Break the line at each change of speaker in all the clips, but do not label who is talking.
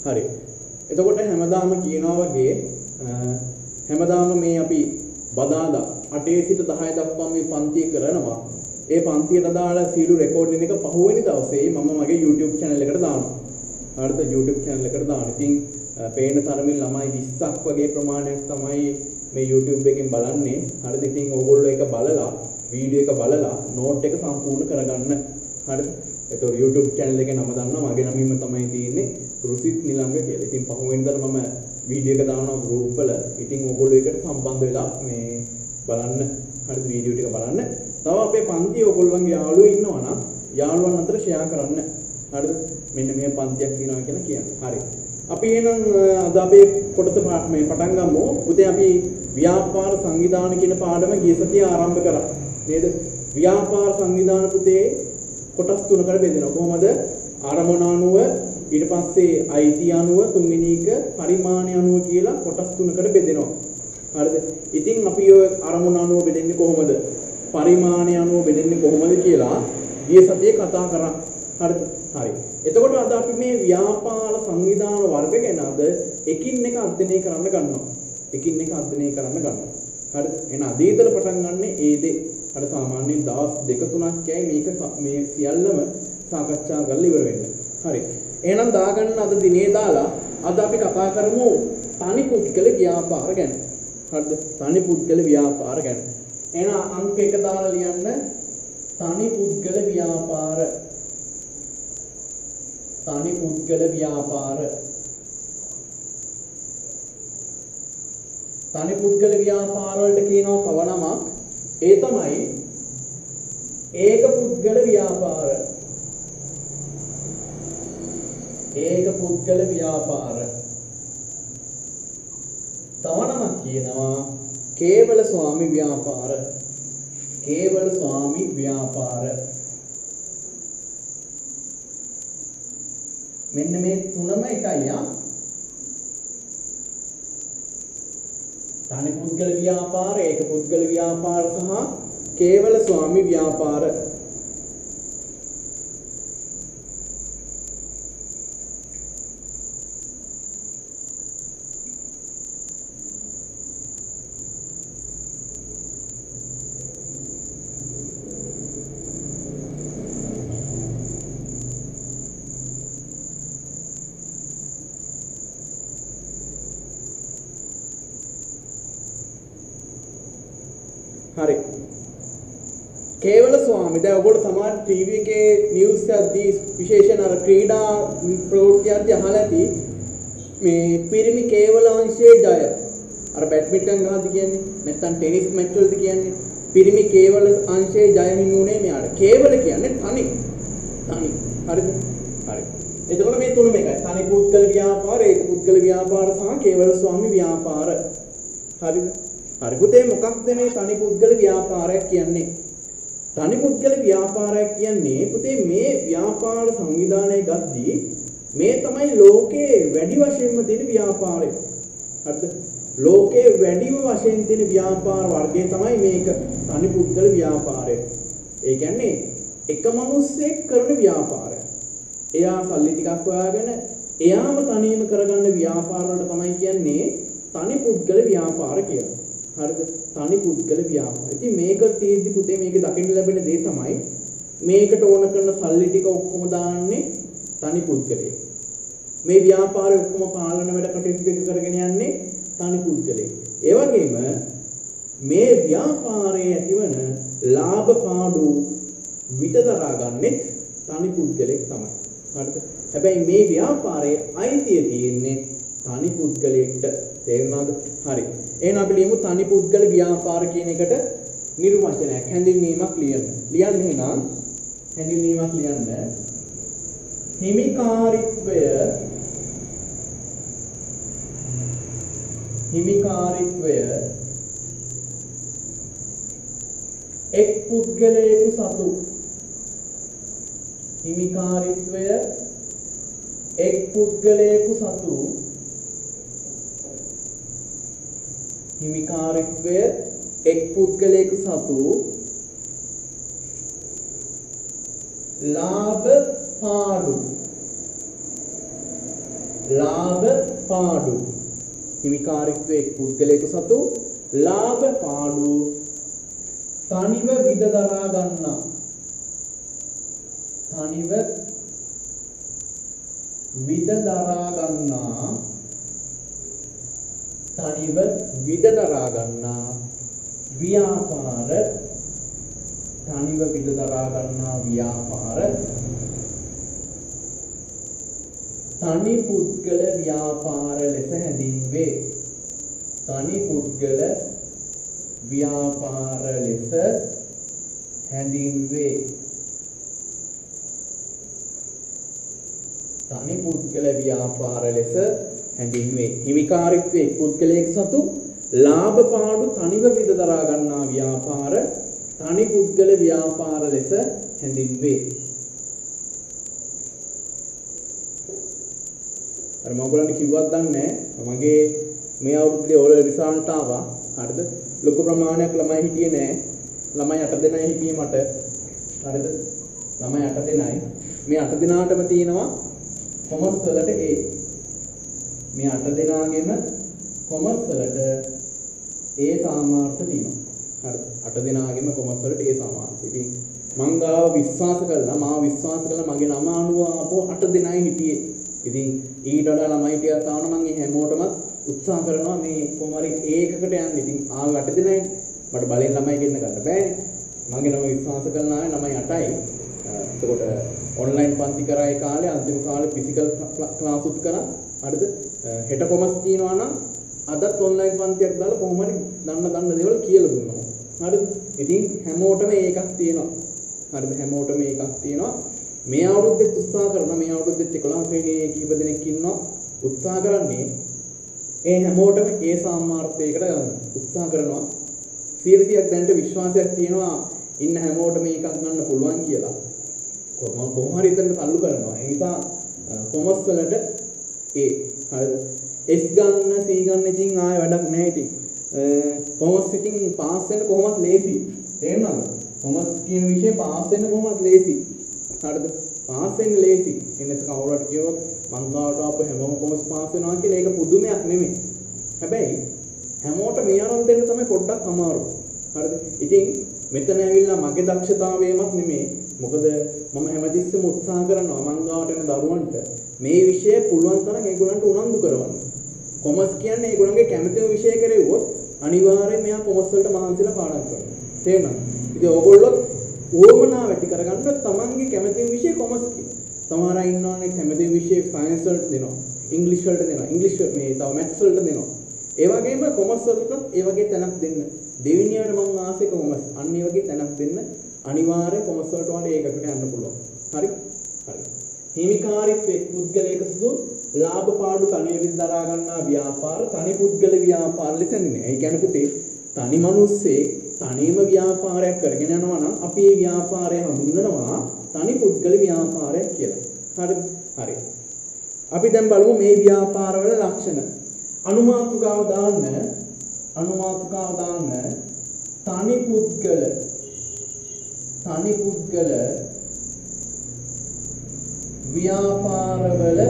හරි. එතකොට හැමදාම කියනවා වගේ හැමදාම මේ අපි බදාදා 8 සිට 10 දක්වා මේ පන්තිය කරනවා. ඒ පන්තියට දාලා සීළු රෙකෝඩින් එක පහුවෙනි දවසේ මම මගේ YouTube channel එකට දානවා. හරිද? YouTube channel එකට දානවා. ඉතින් පේන තරමින් ළමයි 20ක් වගේ ප්‍රමාණයක් තමයි මේ YouTube එකෙන් බලන්නේ. හරිද? ඉතින් ඕගොල්ලෝ ඒක බලලා වීඩියෝ එක බලලා නෝට් එක සම්පූර්ණ කරගන්න. හරිද? ඒතකොට YouTube channel එකේ නම දානවා. මගේ නමින්ම තමයි තියෙන්නේ රුසිත් නිලංග කියලා. ඉතින් පහුවෙනිදා මම වීඩියෝ එක දානවා group වල. ඉතින් ඕගොල්ලෝ ඒකට සම්බන්ධ වෙලා මේ බලන්න. හරිද? වීඩියෝ ටික බලන්න. තව අපේ පන්තියේ ඕගොල්ලන්ගේ යාළුවෝ ඉන්නවා නම් යාළුවන් අතර ෂෙයා කරන්න. හරිද? මෙන්න මේ පන්තියක් තියෙනවා කියලා කියන්නේ. හරි. අපි එහෙනම් අද අපේ කොටස මේ පටන් ගමු. පුතේ අපි ව්‍යාපාර සංවිධාන කියන පාඩම ගිය සතියේ ආරම්භ කරා. නේද? ව්‍යාපාර සංවිධාන පුතේ කොටස් තුනකට බෙදෙනවා. කොහොමද? ආරමුණ අනුව, ඊට පස්සේ අයිති අනුව, තුන්වෙනි එක පරිමාණය අනුව කියලා කොටස් තුනකට බෙදෙනවා. හරිද? ඉතින් අපි ඔය ආරමුණ අනුව බෙදෙන්නේ කොහොමද? පරිමාණය අනුව බෙදෙන්නේ කොහොමද කියලා ගිය සතියේ කතා කරා. හරිද? හරි. එතකොට අද අපි මේ ව්‍යාපාර සංවිධාන වර්ග ගැන අද එකින් එක අධ්‍යයනය කරන්න ගන්නවා. එකින් එක අධ්‍යයනය කරන්න ගන්නවා. හරිද? එහෙනම් අද ඉඳලා පටන් ගන්න ඒ දේ අර සාමාන්‍යයෙන් දවස් 2-3ක් යයි මේක මේ සියල්ලම සාකච්ඡා කරලා ඉවර වෙන්න. හරි. එහෙනම් දාගන්න අද දිනේ දාලා අද අපි කතා කරමු තනි පුද්ගල ව්‍යාපාර ගැන. හරිද? තනි පුද්ගල ව්‍යාපාර ගැන. එහෙනම් අංක 1 දාලා ලියන්න තනි පුද්ගල ව්‍යාපාර. තනි පුද්ගල ව්‍යාපාර. තනි පුද්ගල ව්‍යාපාර වලට කියනවා තව නමක්. ඒ තමයි ඒක පුද්ගල ව්‍යාපාර. ඒක පුද්ගල ව්‍යාපාර. තව නමක් කියනවා කේවල ස්වාමි ව්‍යාපාර. කේවල ස්වාමි ව්‍යාපාර. මෙන්න මේ තුනම එකයි ආ. තනි පුද්ගල ව්‍යාපාර, ඒක පුද්ගල ව්‍යාපාර සහ කේවල ස්වාමි ව්‍යාපාර. හරි. කේවල ස්වාමි දැන් ඔයගොල්ලෝ සමහර ටීවී එකේ නිවුස් එකදී විශේෂයෙන් අර ක්‍රීඩා ප්‍රවෘත්තියන්දී අහලා ඇති මේ පිරිමි කේවල අංශයේ ජය. අර බැඩ්මින්ටන් ගහද්දි කියන්නේ නැත්නම් ටෙනිස් මැච් වලදී කියන්නේ පිරිමි කේවල අංශයේ ජය හිමි වුණේ මෙයාට. කේවල කියන්නේ තනි. තනි. හරිද? හරි. එතකොට මේ තුනම එකයි. තනි පුද්ගල ව්‍යාපාර, ඒක පුද්ගල ව්‍යාපාර සහ කේවල ස්වාමි ව්‍යාපාර. හරිද? හරි පුතේ මොකක්ද මේ තනි පුද්ගල ව්‍යාපාරයක් කියන්නේ? තනි පුද්ගල ව්‍යාපාරයක් කියන්නේ පුතේ මේ ව්‍යාපාර සංවිධානය ගද්දී මේ තමයි ලෝකේ වැඩි වශයෙන්ම තියෙන ව්‍යාපාරය. හරිද? ලෝකේ වැඩිම වශයෙන් තියෙන ව්‍යාපාර වර්ගය තමයි මේක තනි පුද්ගල ව්‍යාපාරය. ඒ කියන්නේ එක මිනිස්සෙක් කරන ව්‍යාපාරය. එයා සල්ලි ටිකක් හොයාගෙන එයාම තනියම කරගන්න ව්‍යාපාර වලට තමයි කියන්නේ තනි පුද්ගල ව්‍යාපාර කියලා. හරිද? තනි පුද්ගල ව්‍යාපාර. ඉතින් මේක තීන්දි පුතේ මේක දකින්න ලැබෙන දේ තමයි මේකට ඕන කරන සල්ලි ටික ඔක්කොම දාන්නේ තනි පුද්ගලයෙක්. මේ ව්‍යාපාරය ඔක්කොම පාලන වැඩ කටයුතු ටික කරගෙන යන්නේ තනි පුද්ගලයෙක්. ඒ වගේම මේ ව්‍යාපාරයේ ඇතිවන ලාභ පාඩු විතදරා ගන්නෙත් තනි පුද්ගලයෙක් තමයි. හරිද? හැබැයි මේ ව්‍යාපාරයේ අයිතිය තියෙන්නේ තනි පුද්ගලයෙක්ට. තේරුණාද? හරි. එහෙනම් අපි ලියමු තනි පුද්ගල ව්‍යාපාර කියන එකට නිර්වචනයක් හැඳින්වීමක් ලියන්න. ලියන්න එහෙනම් හැඳින්වීමක් ලියන්න. හිමිකාරීත්වය එක් පුද්ගලයෙකු සතු. හිමිකාරීත්වය එක් පුද්ගලයෙකු සතු. හිමිකාරීත්වය එක් පුද්ගලයෙකු සතු ලාභ පාඩු ලාභ පාඩු හිමිකාරීත්වයේ පුද්ගලයෙකු සතු ලාභ පාඩු තනිව විද දරා ගන්නා තනිව විද දරා ගන්නා තනිව විද දරා ගන්නා ව්‍යාපාර තනිව විද දරා ගන්නා ව්‍යාපාර තනි පුද්ගල ව්‍යාපාර ලෙස හැඳින්වේ. තනි පුද්ගල ව්‍යාපාර ලෙස හැඳින්වේ. තනි පුද්ගල ව්‍යාපාර ලෙස හැඳින්වේ. හිමිකාරීත්වයේ පුද්ගලයෙක් සතු ලාභ පාඩු තනිව විද දරා ගන්නා ව්‍යාපාර තනි පුද්ගල ව්‍යාපාර ලෙස හැඳින්වේ. අර මම ඔයගලන්ට කිව්වත් දන්නේ නැහැ. මගේ මේ අවුරුද්දේ ඕල රිසල්ට් ආවා. හරිද? ලොකු ප්‍රමාණයක් ළමයි හිටියේ නැහැ. ළමයි 8 දෙනයි හිටියේ මට. හරිද? ළමයි 8 දෙනයි. මේ 8 දෙනාටම තියෙනවා කොමර්ස් වලට A. මේ 8 දෙනාගෙම කොමර්ස් වලට A සාමාර්ථ තියෙනවා. හරිද? 8 දෙනාගෙම කොමර්ස් වලට A සාමාර්ථ. ඉතින් මං ගාව විශ්වාස කළා මගේ නම අනුව ආපහු 8 දෙනයි හිටියේ. ඉතින් ඊට වඩා ළමයි ටිකක් ආවම මම මේ හැමෝටම උත්සාහ කරනවා මේ කොහොමරි ඒකකට යන්න. ඉතින් ආව 8 දෙනයි මට බලෙන් ළමයි ගෙන්න ගන්න බෑනේ. මගේ නම විශ්වාස කරන අය ළමයි 8යි. එතකොට ඔන්ලයින් පන්ති කරා ඒ කාලේ අන්තිම කාලේ ෆිසිකල් ක්ලාස් උත් කරා. හරිද? හෙට කොමස් තියනවා නම් අදත් ඔන්ලයින් පන්තියක් දාලා කොහොමරි දන්න දේවල් කියලා දුන්නා. හරිද? ඉතින් හැමෝටම ඒකක් තියෙනවා. හරිද? හැමෝටම ඒකක් තියෙනවා. මේ අවුරුද්දෙත් උත්සාහ කරනවා. මේ අවුරුද්දෙත් 11 ශ්‍රේණියේ කීප දෙනෙක් ඉන්නවා. උත්සාහ කරන්නේ ඒ හැමෝටම ඒ සාමාර්ථයකට ගන්න. උත්සාහ කරනවා. 100ක් දැනට විශ්වාසයක් තියෙනවා ඉන්න හැමෝටම මේකක් ගන්න පුළුවන් කියලා. කොහොම හරි එතනට තල්ලු කරනවා. ඒ නිසා කොමර්ස් වලට A හරිද? S ගන්න C ගන්න ඉතින් ආයෙ වැඩක් නැහැ ඉතින්. කොමර්ස් ඉතින් පාස් වෙන්න කොහොමත් ලේසි. තේරෙනවද? කොමර්ස් කියන විෂය පාස් වෙන්න කොහොමත් ලේසි. හරිද? පාස් වෙන්න ලේසි. එන්නස කවුරුහට කියවොත් මං ගාවට ආපු හැමෝම කොමර්ස් පාස් වෙනවා කියලා ඒක පුදුමයක් නෙමෙයි. හැබැයි හැමෝට මේ අරන් දෙන්න තමයි පොඩ්ඩක් අමාරු. හරිද? ඉතින් මෙතන ඇවිල්ලා මගේ දක්ෂතාවයමක් නෙමෙයි. මොකද මම හැමතිස්සෙම උත්සාහ කරනවා මං ගාවට එන දරුවන්ට මේ විෂය පුළුවන් තරම් ඒගොල්ලන්ට උනන්දු කරවන්න. කොමර්ස් කියන්නේ ඒගොල්ලන්ගේ කැමතිම විෂය කරෙව්වොත් අනිවාර්යයෙන් මෙයා කොමර්ස් වලට මහන්සිලා පාඩම් කරනවා. තේරෙනවද? ඉතින් ඕගොල්ලෝ ඕමනාව ඇති කරගන්න තමන්ගේ කැමතිම විෂය කොමර්ස් කියලා. සමහර අය ඉන්නවනේ කැමතිම විෂය සයන්ස් වලට දෙනවා. ඉංග්‍රීසි වලට දෙනවා. ඉංග්‍රීසි මේ තව මැත්ස් වලට දෙනවා. ඒ වගේම කොමර්ස් වලට ඒ වගේ තැනක් දෙන්න. දෙවෙනියට මම ආසෙ කොමර්ස්. අන්න ඒ වගේ තැනක් දෙන්න. අනිවාර්යයෙන් කොමර්ස් වලට වඩා ඒකකට යන්න පුළුවන්. හරි? හරි. හිමිකාරීත්වයේ පුද්ගලයක සුදු ලාභ පාඩු තනිය විදි දරා ගන්නා ව්‍යාපාර තනි පුද්ගල ව්‍යාපාර ලෙස නෙමෙයි. ඒ කියන්නේ පුතේ තනි මිනිස්සේ තනියම ව්‍යාපාරයක් කරගෙන යනවා නම් අපි මේ ව්‍යාපාරය හඳුන්වනවා තනි පුද්ගල ව්‍යාපාරයක් කියලා. හරිද? හරි. අපි දැන් බලමු මේ ව්‍යාපාරවල ලක්ෂණ. අනුමාතුකාව දාන්න තනි පුද්ගල ව්‍යාපාරවල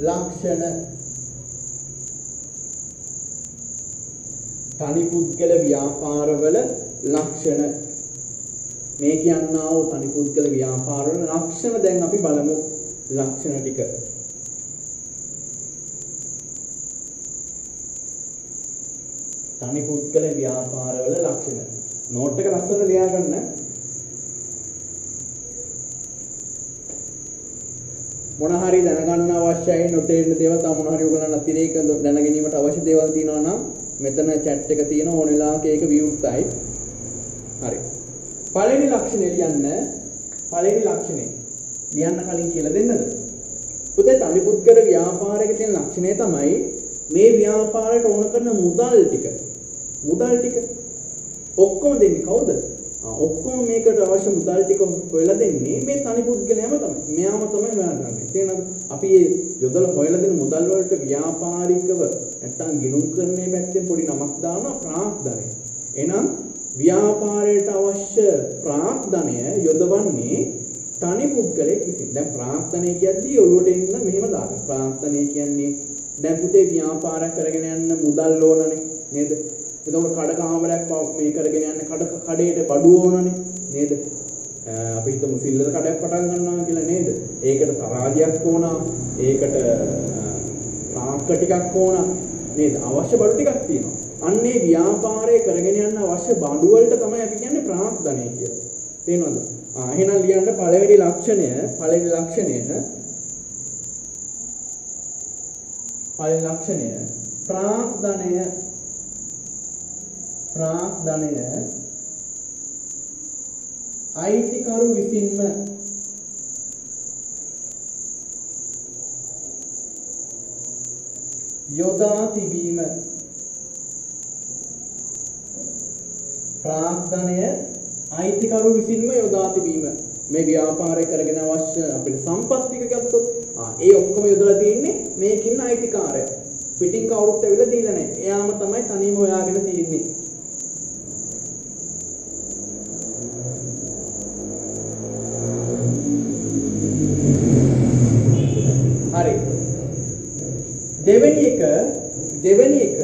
ලක්ෂණ. තනි පුද්ගල ව්‍යාපාරවල ලක්ෂණ. මේ කියන්නා වූ තනි පුද්ගල ව්‍යාපාරවල ලක්ෂණ දැන් අපි බලමු. ලක්ෂණ ටික. තනි පුද්ගල ව්‍යාපාරවල ලක්ෂණ. නෝට් එක ලස්සනට ලියා ගන්න. මොන හරි දැනගන්න අවශ්‍යයි නොතේරෙන දේවල් තව මොන හරි ඔයගොල්ලන් අතිරේක දැන ගැනීමට අවශ්‍ය දේවල් තියෙනවා නම් මෙතන chat එක තියෙන ඕන වෙලාවක ඒක විවෘතයි. හරි. පළවෙනි ලක්ෂණය ලියන්න. පළවෙනි ලක්ෂණය ලියන්න කලින් කියලා දෙන්නද? පුතේ තනි පුද්ගල ව්‍යාපාරයක තියෙන ලක්ෂණය තමයි මේ ව්‍යාපාරයට ඕන කරන මුදල් ටික. ඔක්කොම දෙන්නේ කවුද? ඔක්කොම මේකට අවශ්‍ය මුදල් ටික හොයලා දෙන්නේ මේ තනි පුද්ගලයාම තමයි. මෙයාම තමයි හොයාගන්නේ. තේරෙනවද? අපි මේ යොදලා හොයලා දෙන මුදල් වලට ව්‍යාපාරිකව නැත්තම් ගිණුම් කරන්නේ පැත්තෙන් පොඩි නමක් දානවා ප්‍රාග්ධනය. එහෙනම් ව්‍යාපාරයට අවශ්‍ය ප්‍රාග්ධනය යොදවන්නේ තනි පුද්ගලෙක් විසින්. දැන් ප්‍රාර්ථනය කියද්දී ඔළුවට එන්න මෙහෙම දාගන්න. ප්‍රාර්ථනය කියන්නේ දැන් පුතේ ව්‍යාපාරයක් කරගෙන යන්න මුදල් ඕනනේ නේද? එතකොට කඩ කාමරයක් මේ කරගෙන යන්න කඩේට බඩු ඕනනේ නේද? අපි හිතමු සිල්ලර කඩයක් පටන් ගන්නවා කියලා නේද? ඒකට තරාජයක් ඕන, ඒකට රාක්ක ටිකක් ඕන නේද? අවශ්‍ය බඩු ටිකක් තියෙනවා. අන්නේ ව්‍යාපාරය කරගෙන යන්න අවශ්‍ය බඩු වලට තමයි අපි කියන්නේ ප්‍රාර්ථනය කියලා. තේරෙනවද? එහෙනම් ලියන්න පළවෙනි ලක්ෂණය ප්‍රාර්ථනය අයිතිකරු විසින්ම යොදා තිබීම. ප්‍රාර්ථනය අයිතිකරු විසින්ම යොදා තිබීම. මේ ව්‍යාපාරය කරගෙන අවශ්‍ය අපිට සම්පත් ටික ගත්තොත් ඒ ඔක්කොම යොදලා තියෙන්නේ මේකින් අයිතිකාරය. පිටින් කවුරුත් ඇවිල්ලා දීලා නැහැ. එයාම තමයි තනියම හොයාගෙන තියෙන්නේ. හරි. දෙවෙනි එක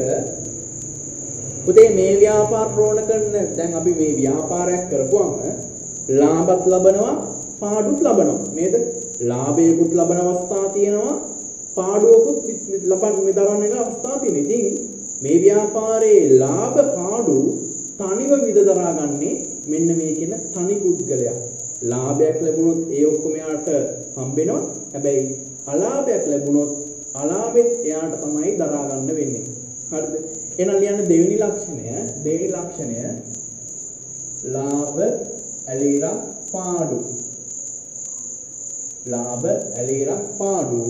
පුතේ මේ ව්‍යාපාර ප්‍රෝණ කරන දැන් අපි මේ ව්‍යාපාරයක් කරපුවම ලාභත් ලබනවා පාඩුත් ලබනවා නේද? ලාභයකුත් ලබන අවස්ථා තියෙනවා පාඩුවකුත් දරන්න වෙන අවස්ථා තියෙනවා. ඉතින් මේ ව්‍යාපාරයේ ලාභ පාඩු තනිව විද දරාගන්නේ මෙන්න මේ කියන තනි පුද්ගලයා. ලාභයක් ලැබුණොත් ඒ ඔක්කොම යාට හම්බෙනවා. හැබැයි අලාභයක් ලැබුණොත් අලාභෙත් එයාට තමයි දරා ගන්න වෙන්නේ. හරිද? එහෙනම් ලියන්න දෙවෙනි ලක්ෂණය ලාභ ඇලීරක් පාඩු. ලාභ ඇලීරක් පාඩු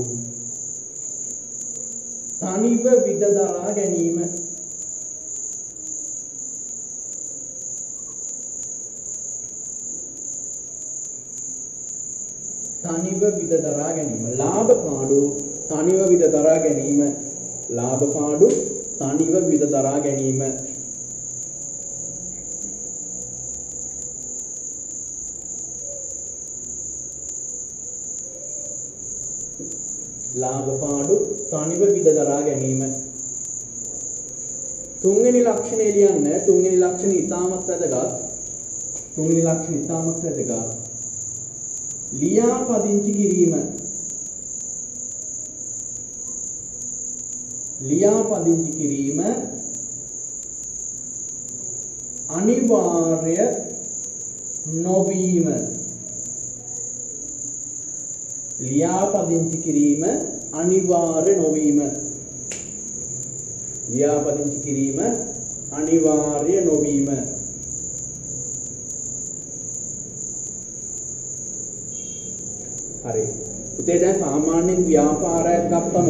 තනිව විද දරා ගැනීම. තනිව විද දරා ගැනීම. ලාභ පාඩු තනිව විද දරා ගැනීම. ලාභ පාඩු තනිව විද දරා ගැනීම. ලාභ පාඩු තනිව විද දරා ගැනීම. තුන්වෙනි ලක්ෂණය ලියන්න. තුන්වෙනි ලක්ෂණය ඉතාමත් වැදගත්. ලියාපදිංචි කිරීම. ලියාපදිංචි කිරීම අනිවාර්ය නොවීම. ලියාපදිංචි කිරීම අනිවාර්ය නොවීම. ලියාපදිංචි කිරීම අනිවාර්ය නොවීම. හරි. පුතේ දැන් සාමාන්‍යයෙන් ව්‍යාපාරයක් ගත්තම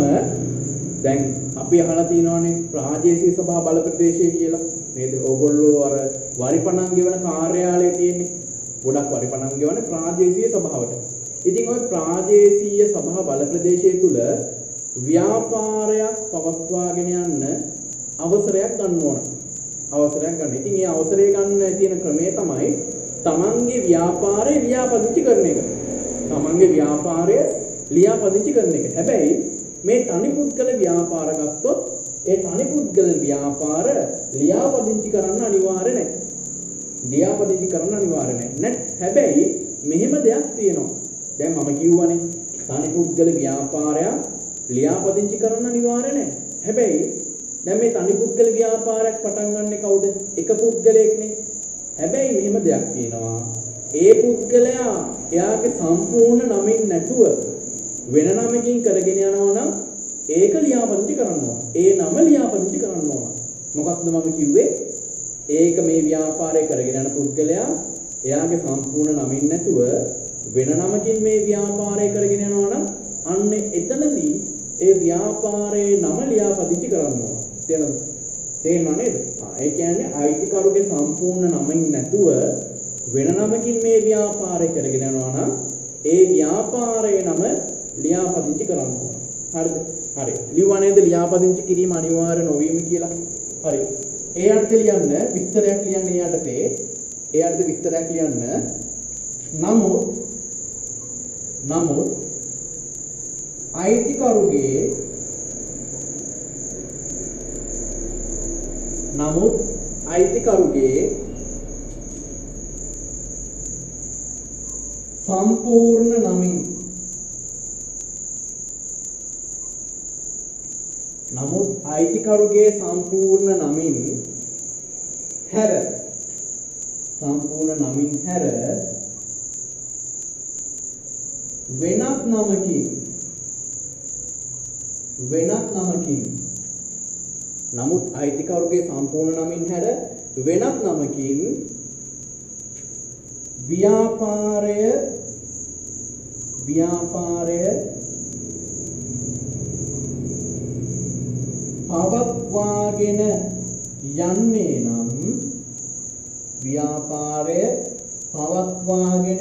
දැන් අපි අහලා තියෙනවානේ ප්‍රාදේශීය සභා බල ප්‍රදේශය කියලා නේද? ඕගොල්ලෝ අර වරිපණන් ගෙවන කාර්යාලය තියෙන්නේ. ගොඩක් වරිපණන් ගෙවන ප්‍රාදේශීය සභාවට. ඉතින් ওই ප්‍රාදේශීය සභා බල ප්‍රදේශය තුල ව්‍යාපාරයක් පවත්වාගෙන යන්න අවසරයක් ගන්න ඕන. ඉතින් මේ අවසරය ගන්න තියෙන ක්‍රමය තමයි තමන්ගේ ව්‍යාපාරය ලියාපදිංචි කරන එක. හැබැයි මේ තනි පුද්ගල ව්‍යාපාර ගත්තොත් ඒ තනි පුද්ගල ව්‍යාපාර ලියාපදිංචි කරන්න අනිවාර්ය නැහැ. හැබැයි මෙහෙම දෙයක් තියෙනවා. දැන් මම කියවනේ තනි පුද්ගල ව්‍යාපාරය ලියාපදිංචි කරන්න අනිවාර්ය නැහැ. හැබැයි දැන් මේ තනි පුද්ගල ව්‍යාපාරයක් පටන් ගන්න කවුද? එක පුද්ගලයෙක්නේ. හැබැයි මෙහෙම දෙයක් තියෙනවා. ඒ පුද්ගලයා එයාගේ සම්පූර්ණ නමින් නැතුව වෙන නමකින් කරගෙන යනවා නම් ඒක ලියාපදිංචි කරන්න ඕන. ඒ නම ලියාපදිංචි කරන්න ඕන. මොකක්ද මම කිව්වේ? ඒක මේ ව්‍යාපාරය කරගෙන යන පුද්ගලයා එයාගේ සම්පූර්ණ නමින් නැතුව වෙන නමකින් මේ ව්‍යාපාරය කරගෙන යනවා නම් අන්න එතනදී ඒ ව්‍යාපාරයේ නම ලියාපදිංචි කරන්න ඕන. තේරෙනව නේද? ඒ කියන්නේ අයිතිකරුගේ සම්පූර්ණ නමින් නැතුව වෙන නමකින් මේ ව්‍යාපාරය කරගෙන යනවා නම් ඒ ව්‍යාපාරයේ නම ලියාපදිංචි කරන්න ඕන. හරිද? හරි. ලියුවා නේද ලියාපදිංචි කිරීම අනිවාර්ය නොවීම කියලා? හරි. ඒ අර්ථය ලියන්න විස්තරයක් ලියන්න නමුත් නමුත් අයිතිකරුගේ සම්පූර්ණ නමින් හැර වෙනත් නමකින් නමුත් අයිතිකරුගේ සම්පූර්ණ නමින් හැර වෙනත් නමකින් ව්‍යාපාරය පවත්වාගෙන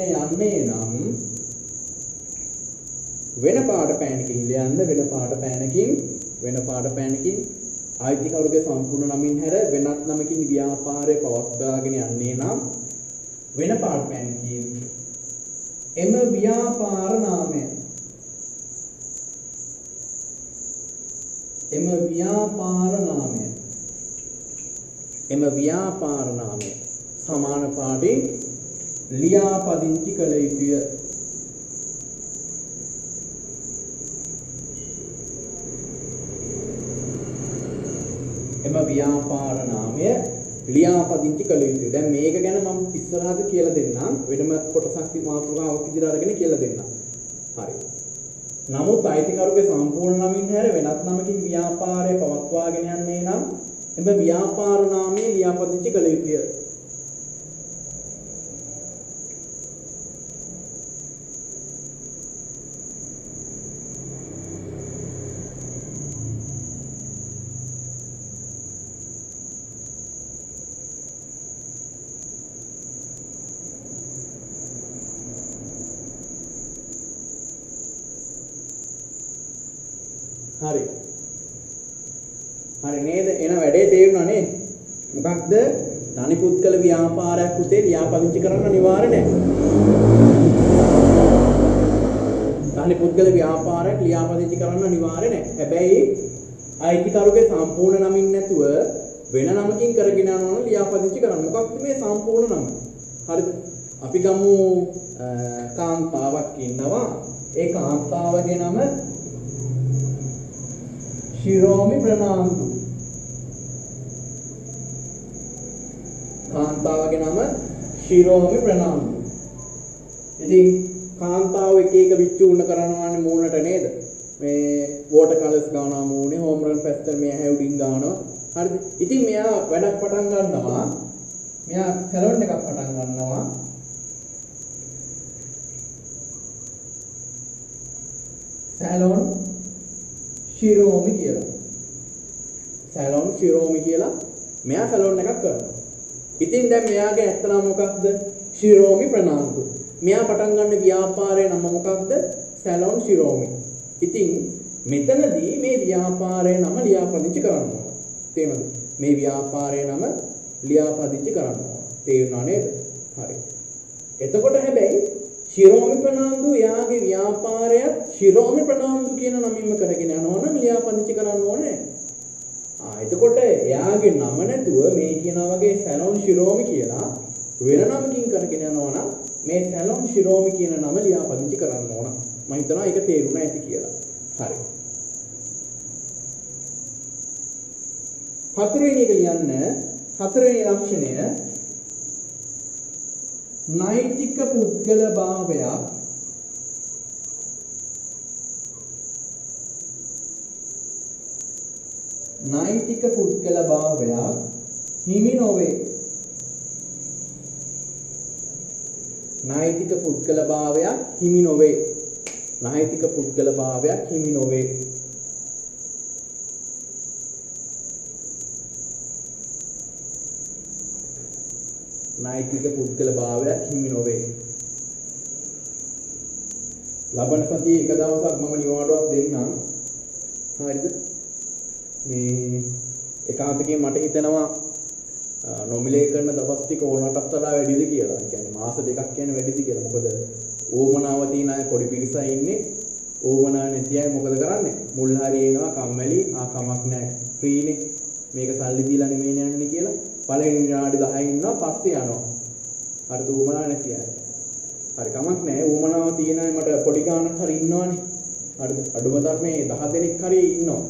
යන්නේ නම් වෙන පාට පෑනකින් ලියන්න වෙන පාට පෑනකින් අයිතිකරුගේ සම්පූර්ණ නමින් හැර වෙනත් නමකින් ව්‍යාපාරය පවත්වාගෙන යන්නේ නම් වෙන පාට පෑනකින් එම ව්‍යාපාර නාමය සමාන පාඩින් ලියාපදිංචි කළ යුතුය. දැන් මේක ගැන මම ඉස්සරහට කියලා දෙන්නම්. වෙනම කොටසක් මාතෘකාවක් විදිහට අරගෙන කියලා දෙන්නම්. හරි. නමුත් අයිතිකරුගේ සම්පූර්ණ නමින් හැර වෙනත් නමකින් ව්‍යාපාරය පවත්වාගෙන යන්නේ නම් එම ව්‍යාපාර නාමයේ ලියාපදිංචි කළ යුතුය. හරි නේද? එන වැඩේ තේරුණා නේද? මොකක්ද? තනි පුද්ගල ව්‍යාපාරයක් උතේ ලියාපදිංචි කරන්න අනිවාර්ය නැහැ. තනි පුද්ගල ව්‍යාපාරයක් ලියාපදිංචි කරන්න අනිවාර්ය නැහැ. හැබැයි අයිතිකරුගේ සම්පූර්ණ නමින් නැතුව වෙන නමකින් කරගෙන යනවා නම් ලියාපදිංචි කරන්න. මොකක්ද මේ සම්පූර්ණ නම? හරිද? අපි ගමු කාන්තාවක් ඉන්නවා. ඒ කාන්තාවගේ නම ශිරෝමි ප්‍රනාන්දු. ඉතින් කාන්තාව එක විචූර්ණ කරනවානේ මූණට නේද? මේ වෝටර් කලර්ස් ගන්නවා මූණේ, හෝම් රන් පැස්ටල් මේ හැවුඩින් ගන්නවා. හරිද? ඉතින් මෙයා වැඩක් පටන් ගන්නවා. මෙයා සැලොන් එකක් පටන් ගන්නවා. සැලොන් ශිරෝමි කියලා මෙයා සැලොන් එකක් කරනවා. ඉතින් දැන් මෙයාගේ ඇත්ත නම මොකක්ද? ශිරෝමි ප්‍රනාන්දු. මෙයා පටන් ගන්න ව්‍යාපාරයේ නම මොකක්ද? සැලොන් ශිරෝමි. ඉතින් මෙතනදී මේ ව්‍යාපාරයේ නම ලියාපදිංචි කරන්න ඕන. තේරුණාද? මේ ව්‍යාපාරයේ නම ලියාපදිංචි කරන්න ඕන. තේරුණා නේද? හරි. එතකොට හැබැයි ශිරෝමි ප්‍රනාන්දු යාගේ ව්‍යාපාරය ශිරෝමි ප්‍රනාන්දු කියන නමින්ම කරගෙන යනවා නම් ලියාපදිංචි කරන්න ඕනේ. එතකොට එයාගේ නම නැතුව මේ කියනා වගේ සැලොන් ශිරෝමි කියලා වෙන නමකින් කරගෙන යනවා නම් මේ සැලොන් ශිරෝමි කියන නම ලියාපදිංචි කරන්න ඕන. මම හිතනවා ඒක තේරුණා ඇති කියලා. හරි. හතරවෙනි එක ලියන්න. හතරවෙනි ලක්ෂණය නෛතික පුද්ගල භාවයක් හිමි නොවේ. නෛතික පුද්ගල භාවයක් හිමි නොවේ. නෛතික පුද්ගල භාවයක් හිමි නොවේ. නෛතික පුද්ගල භාවයක් හිමි නොවේ. ලබන සතියේ එක දවසක් මම නිවාඩුවක් දෙන්නම්. හරිද? මේ එකාන්තකේ මට හිතෙනවා නොමිලේ කරන දවස් ටික ඕනටත් වඩා වැඩිද කියලා. ඒ කියන්නේ මාස දෙකක් කියන්නේ වැඩිද කියලා. මොකද ඕමනාව තියන අය පොඩි පිරිසක් ඉන්නේ. ඕමනාව නැති අය මොකද කරන්නේ? මුල් හරිය එනවා කම්මැලි කමක් නැහැ. ෆ්‍රීනේ. මේක සල්ලි දීලා නෙමෙයි යන්නේ කියලා. පළවෙනි විනාඩි 10 ඉන්නවා පස්සේ යනවා. හරි ඕමනාව නැති අය. හරි කමක් නැහැ. ඕමනාව තියන අය මට පොඩි ගානක් හරි ඉන්නවනේ. හරිද? අඩුම තරමේ 10 දෙනෙක් හරි ඉන්නවා.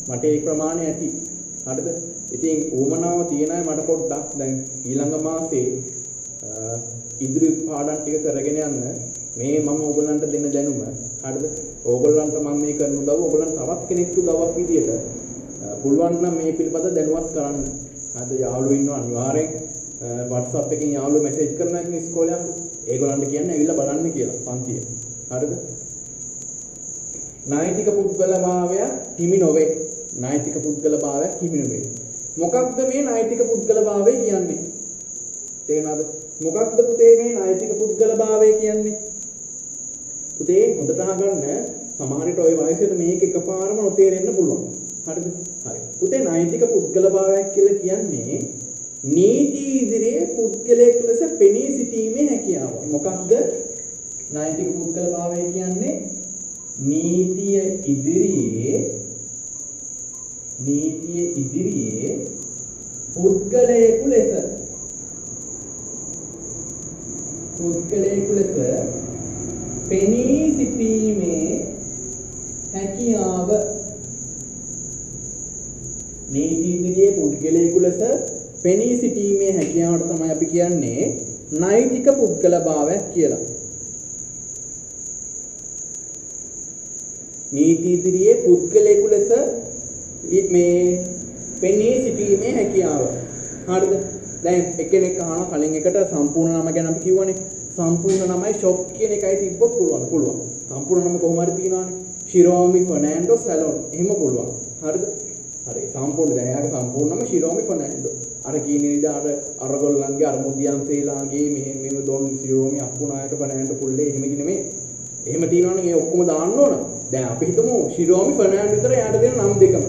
මට ඒ ප්‍රමාණය ඇති. හරිද? ඉතින් ඕමනාව තියන අය මට පොඩ්ඩක් දැන් ඊළඟ මාසේ ඉදිරි පාඩම් ටික කරගෙන යන්න මේ මම ඕගොල්ලන්ට දෙන්න දැනුම හරිද? ඕගොල්ලන්ට මම මේ කරන උදව්ව ඕගොල්ලන් තවත් කෙනෙක්ට උදව්වක් විදියට පුළුවන් නම් මේ පිළිබඳ දැනුවත් කරන්න. හරිද? යාළුවෝ ඉන්නවා අනිවාර්යෙන් WhatsApp එකකින් යාළුවෝ මැසේජ් කරනවා ඉතින් ඉස්කෝලේ යන්න. ඒගොල්ලන්ට කියන්නේ ඇවිල්ලා බලන්න කියලා පන්තිය. හරිද? නෛතික පුද්ගලභාවය හිමි නොවේ. නෛතික පුද්ගලභාවය හිමි නොවේ. මොකක්ද මේ නෛතික පුද්ගලභාවය කියන්නේ? තේරෙනවද? මොකක්ද පුතේ මේ නෛතික පුද්ගලභාවය කියන්නේ? පුතේ හොඳට අහගන්න. සමහර විට ওই වයසට මේක එකපාරම නොතේරෙන්න පුළුවන්. හරිද? හරි. පුතේ නෛතික පුද්ගලභාවයක් කියලා කියන්නේ නීති ඉදිරියේ පුද්ගලයෙක් ලෙස පෙනී සිටීමේ හැකියාව. මොකක්ද නෛතික පුද්ගලභාවය කියන්නේ? නීතිය ඉදිරියේ පුද්ගලයෙකු ලෙස පෙනී සිටීමේ හැකියාව. නීති ඉදිරියේ පුද්ගලයෙකු ලෙස පෙනී සිටීමේ හැකියාවට තමයි අපි කියන්නේ නෛතික පුද්ගලභාවයක් කියලා. නීති ඉදිරියේ පුද්ගලයෙකු ලෙස මේ පෙනී සිටීමේ හැකියාව. හරිද? දැන් එක්කෙනෙක් අහනවා කලින් එකට සම්පූර්ණ නම ගැන අපි කිව්වනේ. සම්පූර්ණ නමයි ෂොප් කියන එකයි තිබ්බොත් පුළුවන්. සම්පූර්ණ නම කොහොම හරි තියනවානේ. ශිරෝමි ෆර්නෑන්ඩෝ සැලොන්. එහෙම පුළුවන්. හරිද? හරි. සම්පූර්ණ දැන් එයාගේ සම්පූර්ණ නම ශිරෝමි ෆර්නෑන්ඩෝ. අර කියන විදිහට අරගොල්ලන්ගේ අර මුදියන්සේලාගේ මෙහෙම දොන් ශිරෝමි අප්පුනායක ෆර්නෑන්ඩෝ පුල්ලේ එහෙම කිනෙමේ. එහෙම තියනවනේ ඒ ඔක්කොම දාන්න ඕන. දැන් අපි හිතමු ශිරෝමි ෆර්නෑන්ඩෝ විතර එයාට දෙන නම් දෙකම.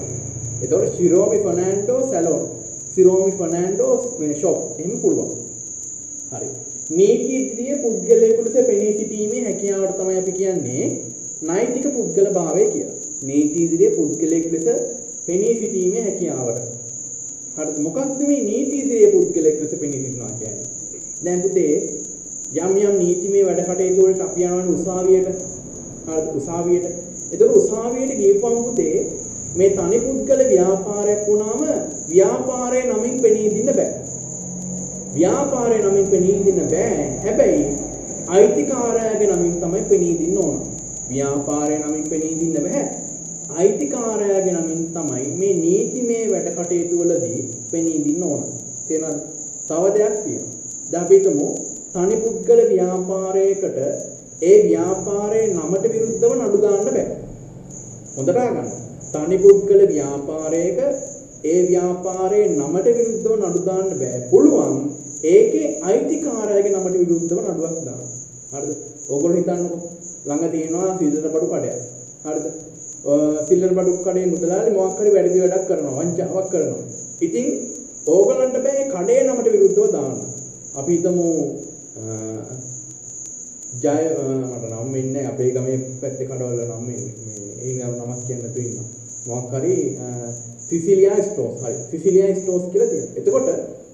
එතකොට ශිරෝමි ෆර්නෑන්ඩෝ සැලොන්. ශිරෝමි ෆර්නෑන්ඩෝ මේ ෂොප්. එහෙම පුළුවන්. හරි. නීති ඉදිරියේ පුද්ගලයෙකු ලෙස පෙනී සිටීමේ හැකියාවට තමයි අපි කියන්නේ නෛතික පුද්ගලභාවය කියලා. නීති ඉදිරියේ පුද්ගලයෙකු ලෙස පෙනී සිටීමේ හැකියාවට. හරිද? මොකක්ද මේ නීති ඉදිරියේ පුද්ගලයෙකු ලෙස පෙනී සිටිනවා කියන්නේ? දැන් පුතේ යම් නීතිමය වැඩ කටයුතු වලට අපි යනවනේ උසාවියට. හරිද? උසාවියට. එතකොට උසාවියට ගියපුවම පුතේ මේ තනි පුද්ගල ව්‍යාපාරයක් වුණාම ව්‍යාපාරයේ නමින් පෙනී ඉන්න බෑ. ව්‍යාපාරයේ නමින් පෙනී ඉන්න බෑ. හැබැයි අයිතිකාරයාගේ නමින් තමයි පෙනී ඉන්න ඕන. ව්‍යාපාරයේ නමින් පෙනී ඉන්න බෑ. අයිතිකාරයාගේ නමින් තමයි මේ නීතිමය වැඩ කටයුතු වලදී පෙනී ඉන්න ඕන. තේරෙනවද? තව දෙයක් තියෙනවා. දැන් අපි හිතමු තනි පුද්ගල ව්‍යාපාරයකට ඒ ව්‍යාපාරයේ නමට විරුද්ධව නඩු දාන්න බෑ. හොඳට අහගන්න. තනි පුද්ගල ව්‍යාපාරයක ඒ ව්‍යාපාරයේ නමට විරුද්ධව නඩු දාන්න බෑ. පුළුවන් ඒකේ අයිතිකාරයාගේ නමට විරුද්ධව නඩුවක් දාන්න. හරිද? ඕගොල්ලෝ හිතන්නකෝ ළඟ තියෙනවා සිල්ලර බඩු කඩයක්. හරිද? සිල්ලර බඩු කඩේ මුදලාලි මොකක් හරි වැරදි වැඩක් කරනවා, වංචාවක් කරනවා. ඉතින් ඕගොල්ලන්ට බෑ කඩේ නමට විරුද්ධව දාන්න. අපි හිතමු ජය මට නම් වෙන්නේ අපේ ගමේ පැත්තේ කඩවල නම් වෙන්නේ. මේ ඒ නමක් කියන්න තු ඉන්නවා. මොකක් හරි සිසිලියා ස්ටෝස්. හරි. සිසිලියා ස්ටෝස් කියලා තියෙනවා. එතකොට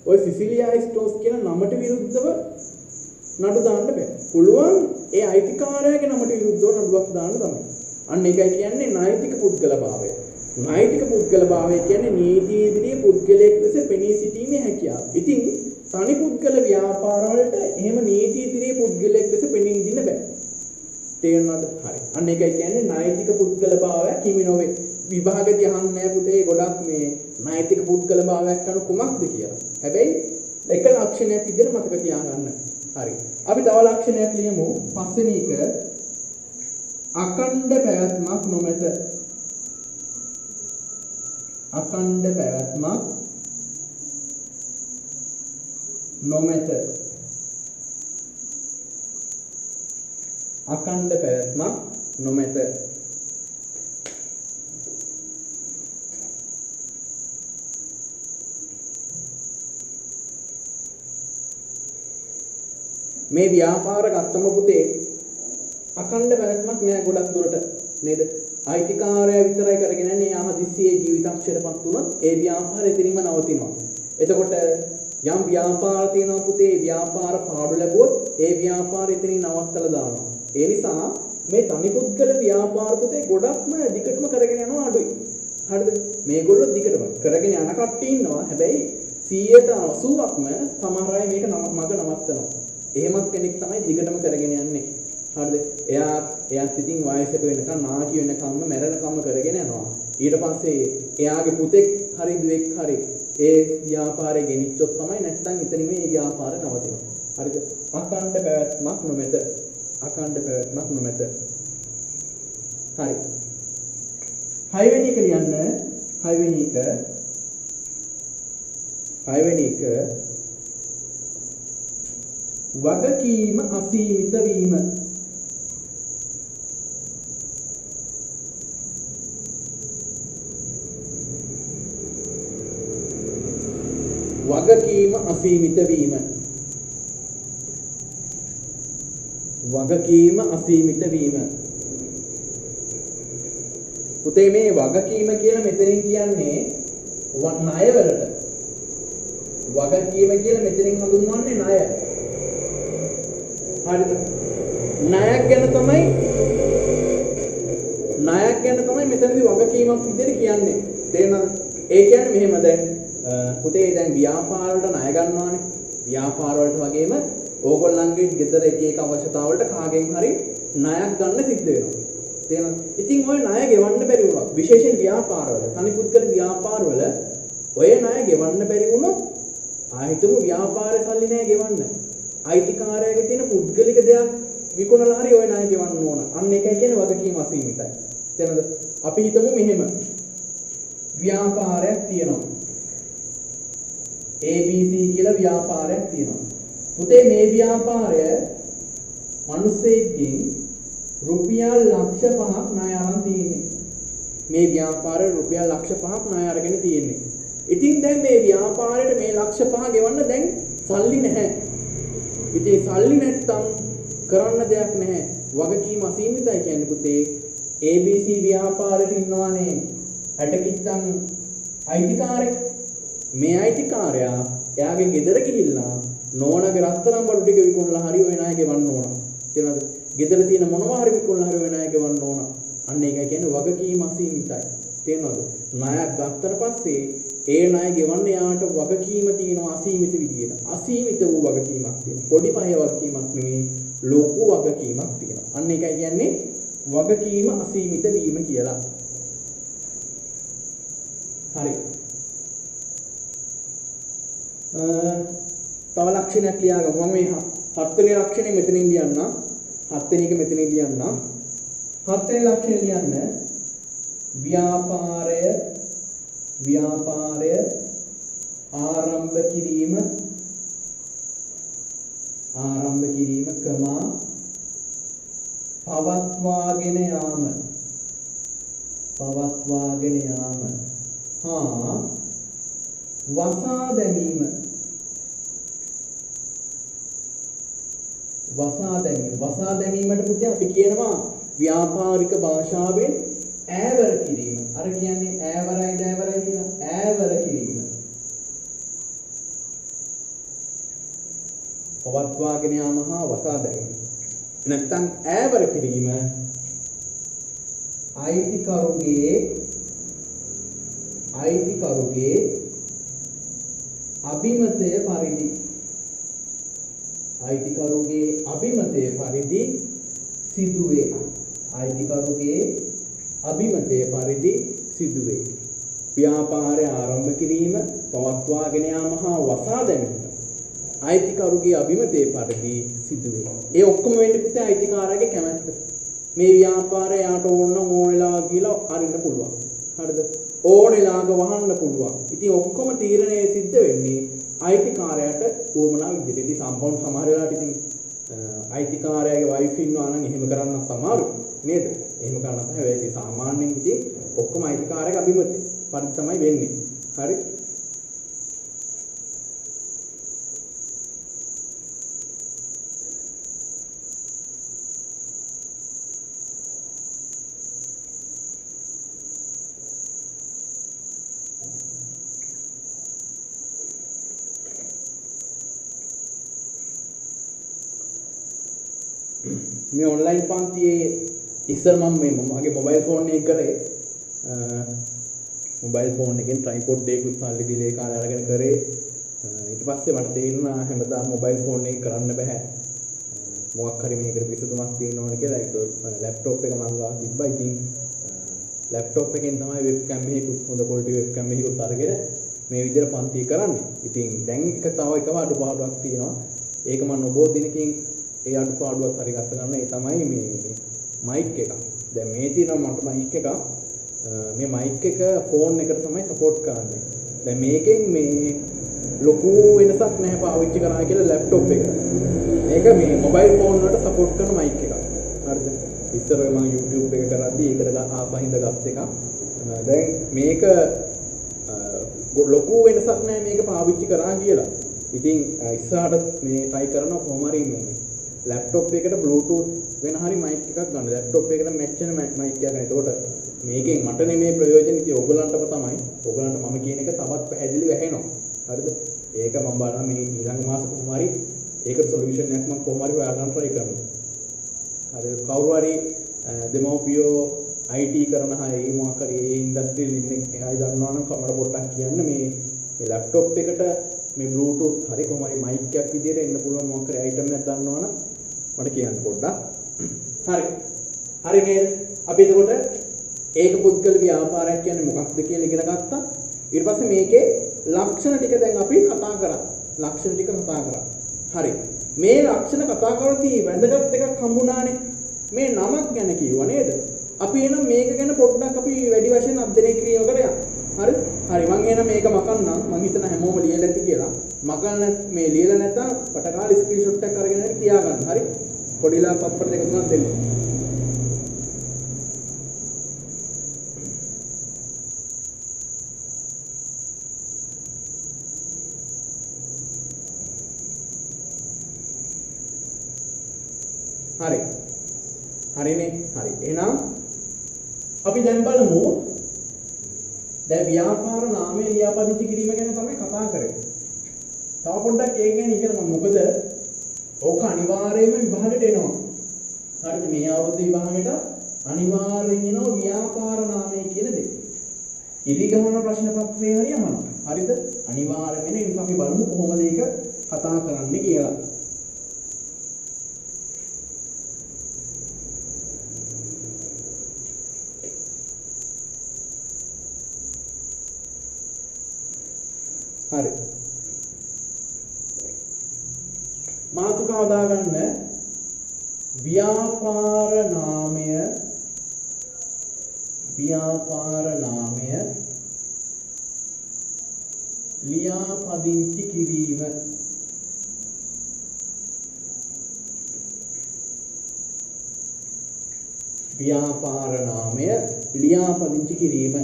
ওই සිසිලියා ස්ටෝස් කියන නමට විරුද්ධව නඩු දාන්න බෑ. පුළුවන් ඒ අයිතිකාරයාගේ නමට විරුද්ධව නඩුවක් දාන්න තමයි. අන්න ඒකයි කියන්නේ නෛතික පුද්ගලභාවය. නෛතික පුද්ගලභාවය කියන්නේ නීති ඉදිරියේ පුද්ගලයෙක් ලෙස පෙනී සිටීමේ හැකියාව. ඉතින් තනි පුද්ගල ව්‍යාපාර වලට එහෙම නීති ඉදිරියේ පුද්ගලයෙක් ලෙස පෙනී ඉන්න බෑ. තේරුණාද? හරි. අන්න ඒකයි කියන්නේ නෛතික පුද්ගලභාවය හිමි නොවේ. විභාගදී අහන්නේ නැහැ පුතේ ගොඩක් මේ නෛතික පුද්ගලභාවයක් අනු කුමක්ද කියලා. හැබැයි එක ලක්ෂණයක් විදිහට මතක තියාගන්න. හරි. අපි තව ලක්ෂණයක් ලියමු. පස්වෙනි එක අඛණ්ඩ පැවැත්මක් නොමැත. අඛණ්ඩ පැවැත්මක් නොමැත. අඛණ්ඩ පැවැත්මක් නොමැත. මේ ව්‍යාපාර ගත්තම පුතේ අකණ්ඩ පැවැත්මක් නෑ ගොඩක් දුරට නේද? අයිතිකාරයා විතරයි කරගෙන යන්නේ. එයා හදිස්සියේ ජීවිතක්ෂයටපත් වුණොත් ඒ ව්‍යාපාරය එතනින්ම නවතිනවා. එතකොට යම් ව්‍යාපාර තියෙනවා පුතේ ව්‍යාපාර පාඩු ලැබුවොත් ඒ ව්‍යාපාරය එතනින් නවත්තලා දානවා. ඒ නිසා මේ තනිපුද්ගල ව්‍යාපාර පුතේ ගොඩක්ම දිගටම කරගෙන යනවා අඩුයි. හරිද? මේගොල්ලෝ දිගටම කරගෙන යන කට්ටිය ඉන්නවා. හැබැයි 180%ක්ම සමහර අය මේක මග නවත්තනවා. එහෙමත් කෙනෙක් තමයි දිගටම කරගෙන යන්නේ. හරිද? එයාත් ඉතින් වයසක වෙනකන් නාකි වෙනකම්ම මැරෙනකම්ම කරගෙන යනවා. ඊට පස්සේ එයාගේ පුතෙක් හරි දුවෙක් හරි ඒ ව්‍යාපාරේ ගෙනිච්චොත් තමයි නැත්නම් එතනින් මේ ව්‍යාපාර නවතිනවා. හරිද? අකණ්ඩ පැවැත්මක් නොමැත. අකණ්ඩ පැවැත්මක් නොමැත. හරි. 6 වෙනි එක ලියන්න. 6 වෙනි එක වගකීම අසීමිත වීම. වගකීම අසීමිත වීම. වගකීම අසීමිත වීම. පුතේ මේ වගකීම කියලා මෙතනින් කියන්නේ ණයවලට. වගකීම කියලා මෙතනින් හඳුන්වන්නේ ණය. හරිද? ණයක් ගැන තමයි මෙතනදී වගකීමක් විදිහට කියන්නේ. තේරෙනවද? ඒ කියන්නේ මෙහෙම දැන් පුතේ දැන් ව්‍යාපාර වලට ණය ගන්නවානේ. ව්‍යාපාර වලට වගේම ඕගොල්ලන්ගේ ගෙදර එක එක අවශ්‍යතාව වලට කාගෙන් හරි ණයක් ගන්න සිද්ධ වෙනවා. තේරෙනවද? ඉතින් ওই ණය ගෙවන්න බැරි වුණා. විශේෂයෙන් ව්‍යාපාර වල, තනිපුද්ගල ව්‍යාපාර වල ඔය ණය ගෙවන්න බැරි වුණොත් ආහිතම ව්‍යාපාරේ සල්ලි නෑ ගෙවන්න. අයිතිකාරයාගේ තියෙන පුද්ගලික දෙයක් විකුණලා හරි ওই ණය ගෙවන්න ඕන. අන්න ඒකයි කියන්නේ වගකීම අසීමිතයි. තේරෙනවද? අපි හිතමු මෙහෙම. ව්‍යාපාරයක් තියෙනවා. ABC කියලා ව්‍යාපාරයක් තියෙනවා. පුතේ මේ ව්‍යාපාරය මිනිස්සෙක්ගෙන් රුපියල් ලක්ෂ 5ක් ණය අරන් තියෙන්නේ. මේ ව්‍යාපාරේ රුපියල් ලක්ෂ 5ක් ණය අරගෙන තියෙන්නේ. ඉතින් දැන් මේ ව්‍යාපාරයට මේ ලක්ෂ 5 ගෙවන්න දැන් සල්ලි නැහැ. ඉතින් සල්ලි නැත්තම් කරන්න දෙයක් නැහැ. වගකීම අසීමිතයි කියන්නේ පුතේ. ABC ව්‍යාපාරෙට ඉන්නවානේ ඇටකිත්තන් අයිතිකාරයෙක්. මේ අයිතිකාරයා එයාගේ ගෙදර ගිහිල්ලා නෝනගේ රත්තරන් බඩු ටික විකුණලා හරි ඔය ණය ගෙවන්න ඕන. තේරෙනවද? ගෙදර තියෙන මොනවා හරි විකුණලා හරි ඔය ණය ගෙවන්න ඕන. අන්න ඒකයි කියන්නේ වගකීම අසීමිතයි. තේරෙනවද? ණයක් ගත්තට පස්සේ ඒ ණය ගෙවන්න යාට වගකීම තියෙනවා අසීමිත විදියට. අසීමිත වූ වගකීමක් තියෙනවා. පොඩි පහේ වගකීමක් නෙමෙයි ලොකු වගකීමක් තියෙනවා. අන්න ඒකයි කියන්නේ වගකීම අසීමිත වීම කියලා. හරි. තව ලක්ෂණයක් ලියාගමු. මම මේ 7 වෙනි ලක්ෂණය මෙතනින් ලියන්න. 7 වෙනි එක මෙතනින් ලියන්න. 7 වෙනි ලක්ෂණය ලියන්න ව්‍යාපාරය ආරම්භ කිරීම කමා පවත්වාගෙන යාම හා වසා දැමීමට පුතේ අපි කියනවා ව්‍යාපාරික භාෂාවෙන් ඈවර කිරීම. අර කියන්නේ ඈවරයි දෑවරයි කියලා. ඈවර කිරීම. පවත්වාගෙන යාම හා වසා දැමීම. නැත්නම් ඈවර කිරීම අයිතිකරුගේ අභිමතය පරිදි සිදුවේ. ව්‍යාපාරය ආරම්භ කිරීම, පවත්වාගෙන යාම හා වසා දැමීම අයිතිකරුගේ අභිමතය පරිදි සිදුවේ. ඒ ඔක්කොම වෙන්නේ පිට අයිතිකාරයාගේ කැමැත්ත. මේ ව්‍යාපාරය යාට ඕන වෙලාව කියලා අරින්න පුළුවන්. හරිද? ඕන වෙලාවක වහන්න පුළුවන්. ඉතින් ඔක්කොම තීරණය සිද්ධ වෙන්නේ අයිතිකාරයාට උවමනා විදිහට. ඉතින් සම්පූර්ණ සමහර වෙලාවට ඉතින් අයිතිකාරයාගේ වයිෆ් ඉන්නවා නම් එහෙම කරන්නත් අමාරුයි නේද? එහෙම කරන්නත් හැබැයි සාමාන්‍යයෙන් ඉතින් ඔක්කොම අයිතිකාරයාගේ අභිමතය පරිදි තමයි වෙන්නේ. හරි? මේ ඔන්ලයින් පන්තියේ ඉස්සර මම මේ මගේ මොබයිල් ෆෝන් එක කරේ මොබයිල් ෆෝන් එකෙන් ට්‍රයිපොඩ් එකකුත් සල්ලි දීලා ඒ කාලේ අරගෙන කරේ ඊට පස්සේ මට තේරුණා හැමදාම මොබයිල් ෆෝන් එක කරන්න බෑ මොකක් හරි මේකට පිටුතුමක් තියෙන්න ඕන කියලා ඒක ලැප්ටොප් එක මම ගාව තිබ්බා ඉතින් ලැප්ටොප් එකෙන් තමයි වෙබ්කැම් එකකුත් හොඳ ක්වොලිටි වෙබ්කැම් එකකුත් අරගෙන මේ විදිහට පන්ති කරන්නේ ඉතින් දැන් එක තව එකම අඩුපාඩුවක් තියෙනවා ඒක මම නොබෝ දිනකින් ඒ අඩුපාඩුවත් හරි ගස්ස ගන්න ඒ තමයි මේ මයික් එක දැන් මේ තියෙනවා මට මයික් එක මේ මයික් එක ෆෝන් එකට තමයි සපෝට් කරන්නේ. දැන් මේකෙන් මේ ලොකු වෙනසක් නැහැ පාවිච්චි කරා කියලා ලැප්ටොප් එක. මේක මේ මොබයිල් ෆෝන් වලට සපෝට් කරන මයික් එකක්. හරිද? ඉස්සර මම YouTube එක කරද්දී ඒකට ආපහින්ද ගත් එකක්. දැන් මේක ලොකු වෙනසක් නැහැ මේක පාවිච්චි කරා කියලා. ඉතින් ඉස්සරහට මේ try කරනවා කොහොම හරි මේ ලැප්ටොප් එකට Bluetooth වෙන හරි මයික් එකක් ගන්න. ලැප්ටොප් එකට මැච් වෙන මයික් එකක් ගන්න. එතකොට මේකෙන් මට නෙමේ ප්‍රයෝජන ඉතින් ඔයගලන්ටම තමයි. ඔයගලන්ට මම කියන එක තවත් පැහැදිලිව ඇහෙනවා. හරිද? ඒක මම බලනවා මේ ඊළඟ මාස කොහොම හරි ඒකට සොලියුෂන් එකක් මම කොහොම හරි හොයාගන්න try කරනවා. හරි කවුරු හරි දෙමෝපියෝ IT කරන අය මොකක් හරි ඒ ඉන්ඩස්ට්‍රියල් ඉන්නේ එහායි දන්නවා නම් කමර පොඩ්ඩක් කියන්න මේ ලැප්ටොප් එකට මේ Bluetooth හරි කොහොම හරි මයික් එකක් විදියට එන්න පුළුවන් මොකක් හරි අයිටම් එකක් දන්නවා නම් මට කියන්න පොඩ්ඩක්. හරි. හරි නේද? අපි එතකොට ඒක පුද්ගල ව්‍යාපාරයක් කියන්නේ මොකක්ද කියලා ඉගෙන ගත්තා. ඊට පස්සේ මේකේ ලක්ෂණ ටික දැන් අපි කතා කරා. ලක්ෂණ ටික කතා කරා. හරි. මේ ලක්ෂණ කතා කරද්දී වැදගත් එකක් හම්බුණානේ. මේ නමක් ගැන කිව්වා නේද? අපි එහෙනම් මේක ගැන පොඩ්ඩක් අපි වැඩි වශයෙන් අධ්‍යයනය කිරීමකට යමු. හරි? හරි මම එහෙනම් මේක මකන්නම්. මම හිතන හැමෝම ලියලා ඇති කියලා. මකන්න මේ ලියලා නැත්නම් පටකාලේ ස්ක්‍රීන්ෂොට් එකක් අරගෙන හරි තියාගන්න. හරි? පොඩිලා පප්පට දෙක තුනක් දෙන්න. හරි. හරිනේ. හරි. එහෙනම් අපි දැන් බලමු. දැන් ව්‍යාපාර නාමය ලියාපදිංචි කිරීම ගැන තමයි කතා කරන්නේ. තව පොඩ්ඩක් ඒක ගැන ඉගෙන ගමු. මොකද ඕක අනිවාර්යයෙන්ම විභාගෙට එනවා. හරිද? මේ අවුරුද්දේ විභාගෙට අනිවාර්යෙන් එනවා ව්‍යාපාර නාමය කියන දේ. ඉදිගහන ප්‍රශ්න පත්‍රයේ හරි අහනවා. හරිද? අනිවාර්යයෙන්ම එන නිසා අපි බලමු කොහොමද ඒක කතා කරන්නේ කියලා. හරි. මාතෘකාව දාගන්න ව්‍යාපාර නාමය ලියාපදිංචි කිරීම. ව්‍යාපාර නාමය ලියාපදිංචි කිරීම.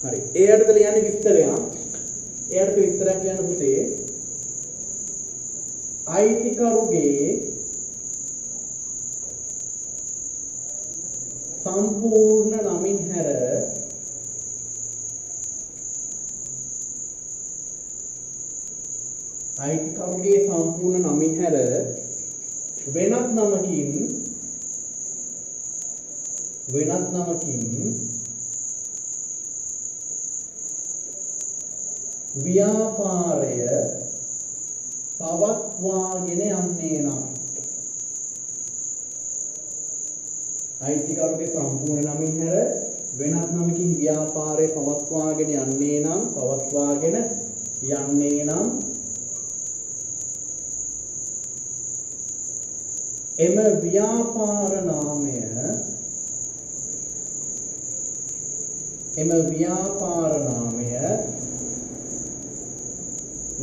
හරි. එයාට ලියන්නේ විස්තරයක්. එයාට විස්තරයක් කියන්න පුතේ. අයිතිකරුගේ සම්පූර්ණ නමින් හැර අයිතිකරුගේ සම්පූර්ණ නමින් හැර වෙනත් නමකින් ව්‍යාපාරය පවත්වාගෙන යන්නේ නම් අයිතිකරුගේ සම්පූර්ණ නමින් හැර වෙනත් නමකින් ව්‍යාපාරය පවත්වාගෙන යන්නේ නම් එම ව්‍යාපාර නාමය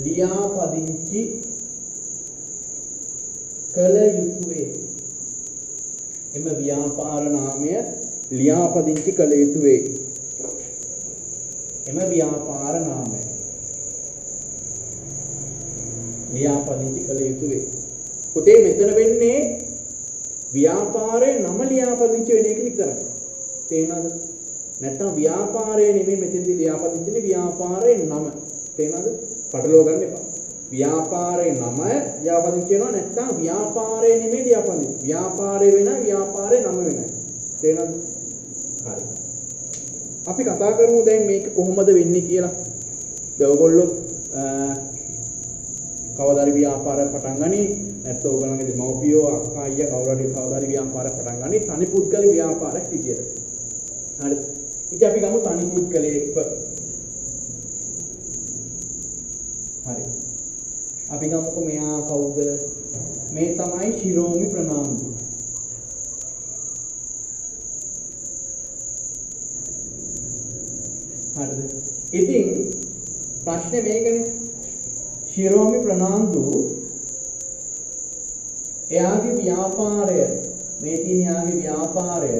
ලියාපදිංචි කළ යුතුය. එම ව්‍යාපාර නාමය ලියාපදිංචි කළ යුතුය. එම ව්‍යාපාර නාමය ලියාපදිංචි කළ යුතුය. පුතේ මෙතන වෙන්නේ ව්‍යාපාරයේ නම ලියාපදිංචි වෙන එක විතරයි. තේරෙනවද? නැත්තම් ව්‍යාපාරයේ නෙමෙයි මෙතෙන්දී ලියාපදිංචිනේ ව්‍යාපාරයේ නම. තේරෙනවද? පටලවා ගන්න එපා. ව්‍යාපාරේ නම ලියාපදිංචි වෙනවා නැත්නම් ව්‍යාපාරේ නෙමෙයි ලියාපදිංචි. ව්‍යාපාරේ වෙන ව්‍යාපාරේ නම වෙනයි. තේරෙනවද? හරි. අපි කතා කරමු දැන් මේක කොහොමද වෙන්නේ කියලා. දැන් ඔයගොල්ලෝ කවදාරි ව්‍යාපාරයක් පටන් ගනි නැත්නම් ඔයගොල්ලන්ගේ දෙමව්පියෝ අක්කා අයියා කවුරුහරි කවදාරි ව්‍යාපාරයක් පටන් ගනි තනි පුද්ගල ව්‍යාපාරයක් විදියට. හරි. ඉතින් අපි ගමු තනි පුද්ගලයෙක්ව. හරි. අපි ගමුකෝ මෙයා කවුද? මේ තමයි ශිරෝමි ප්‍රනාන්දු. හරිද? ඉතින් ප්‍රශ්නේ මේකනේ. ශිරෝමි ප්‍රනාන්දු එයාගේ ව්‍යාපාරය මේ තියෙන එයාගේ ව්‍යාපාරය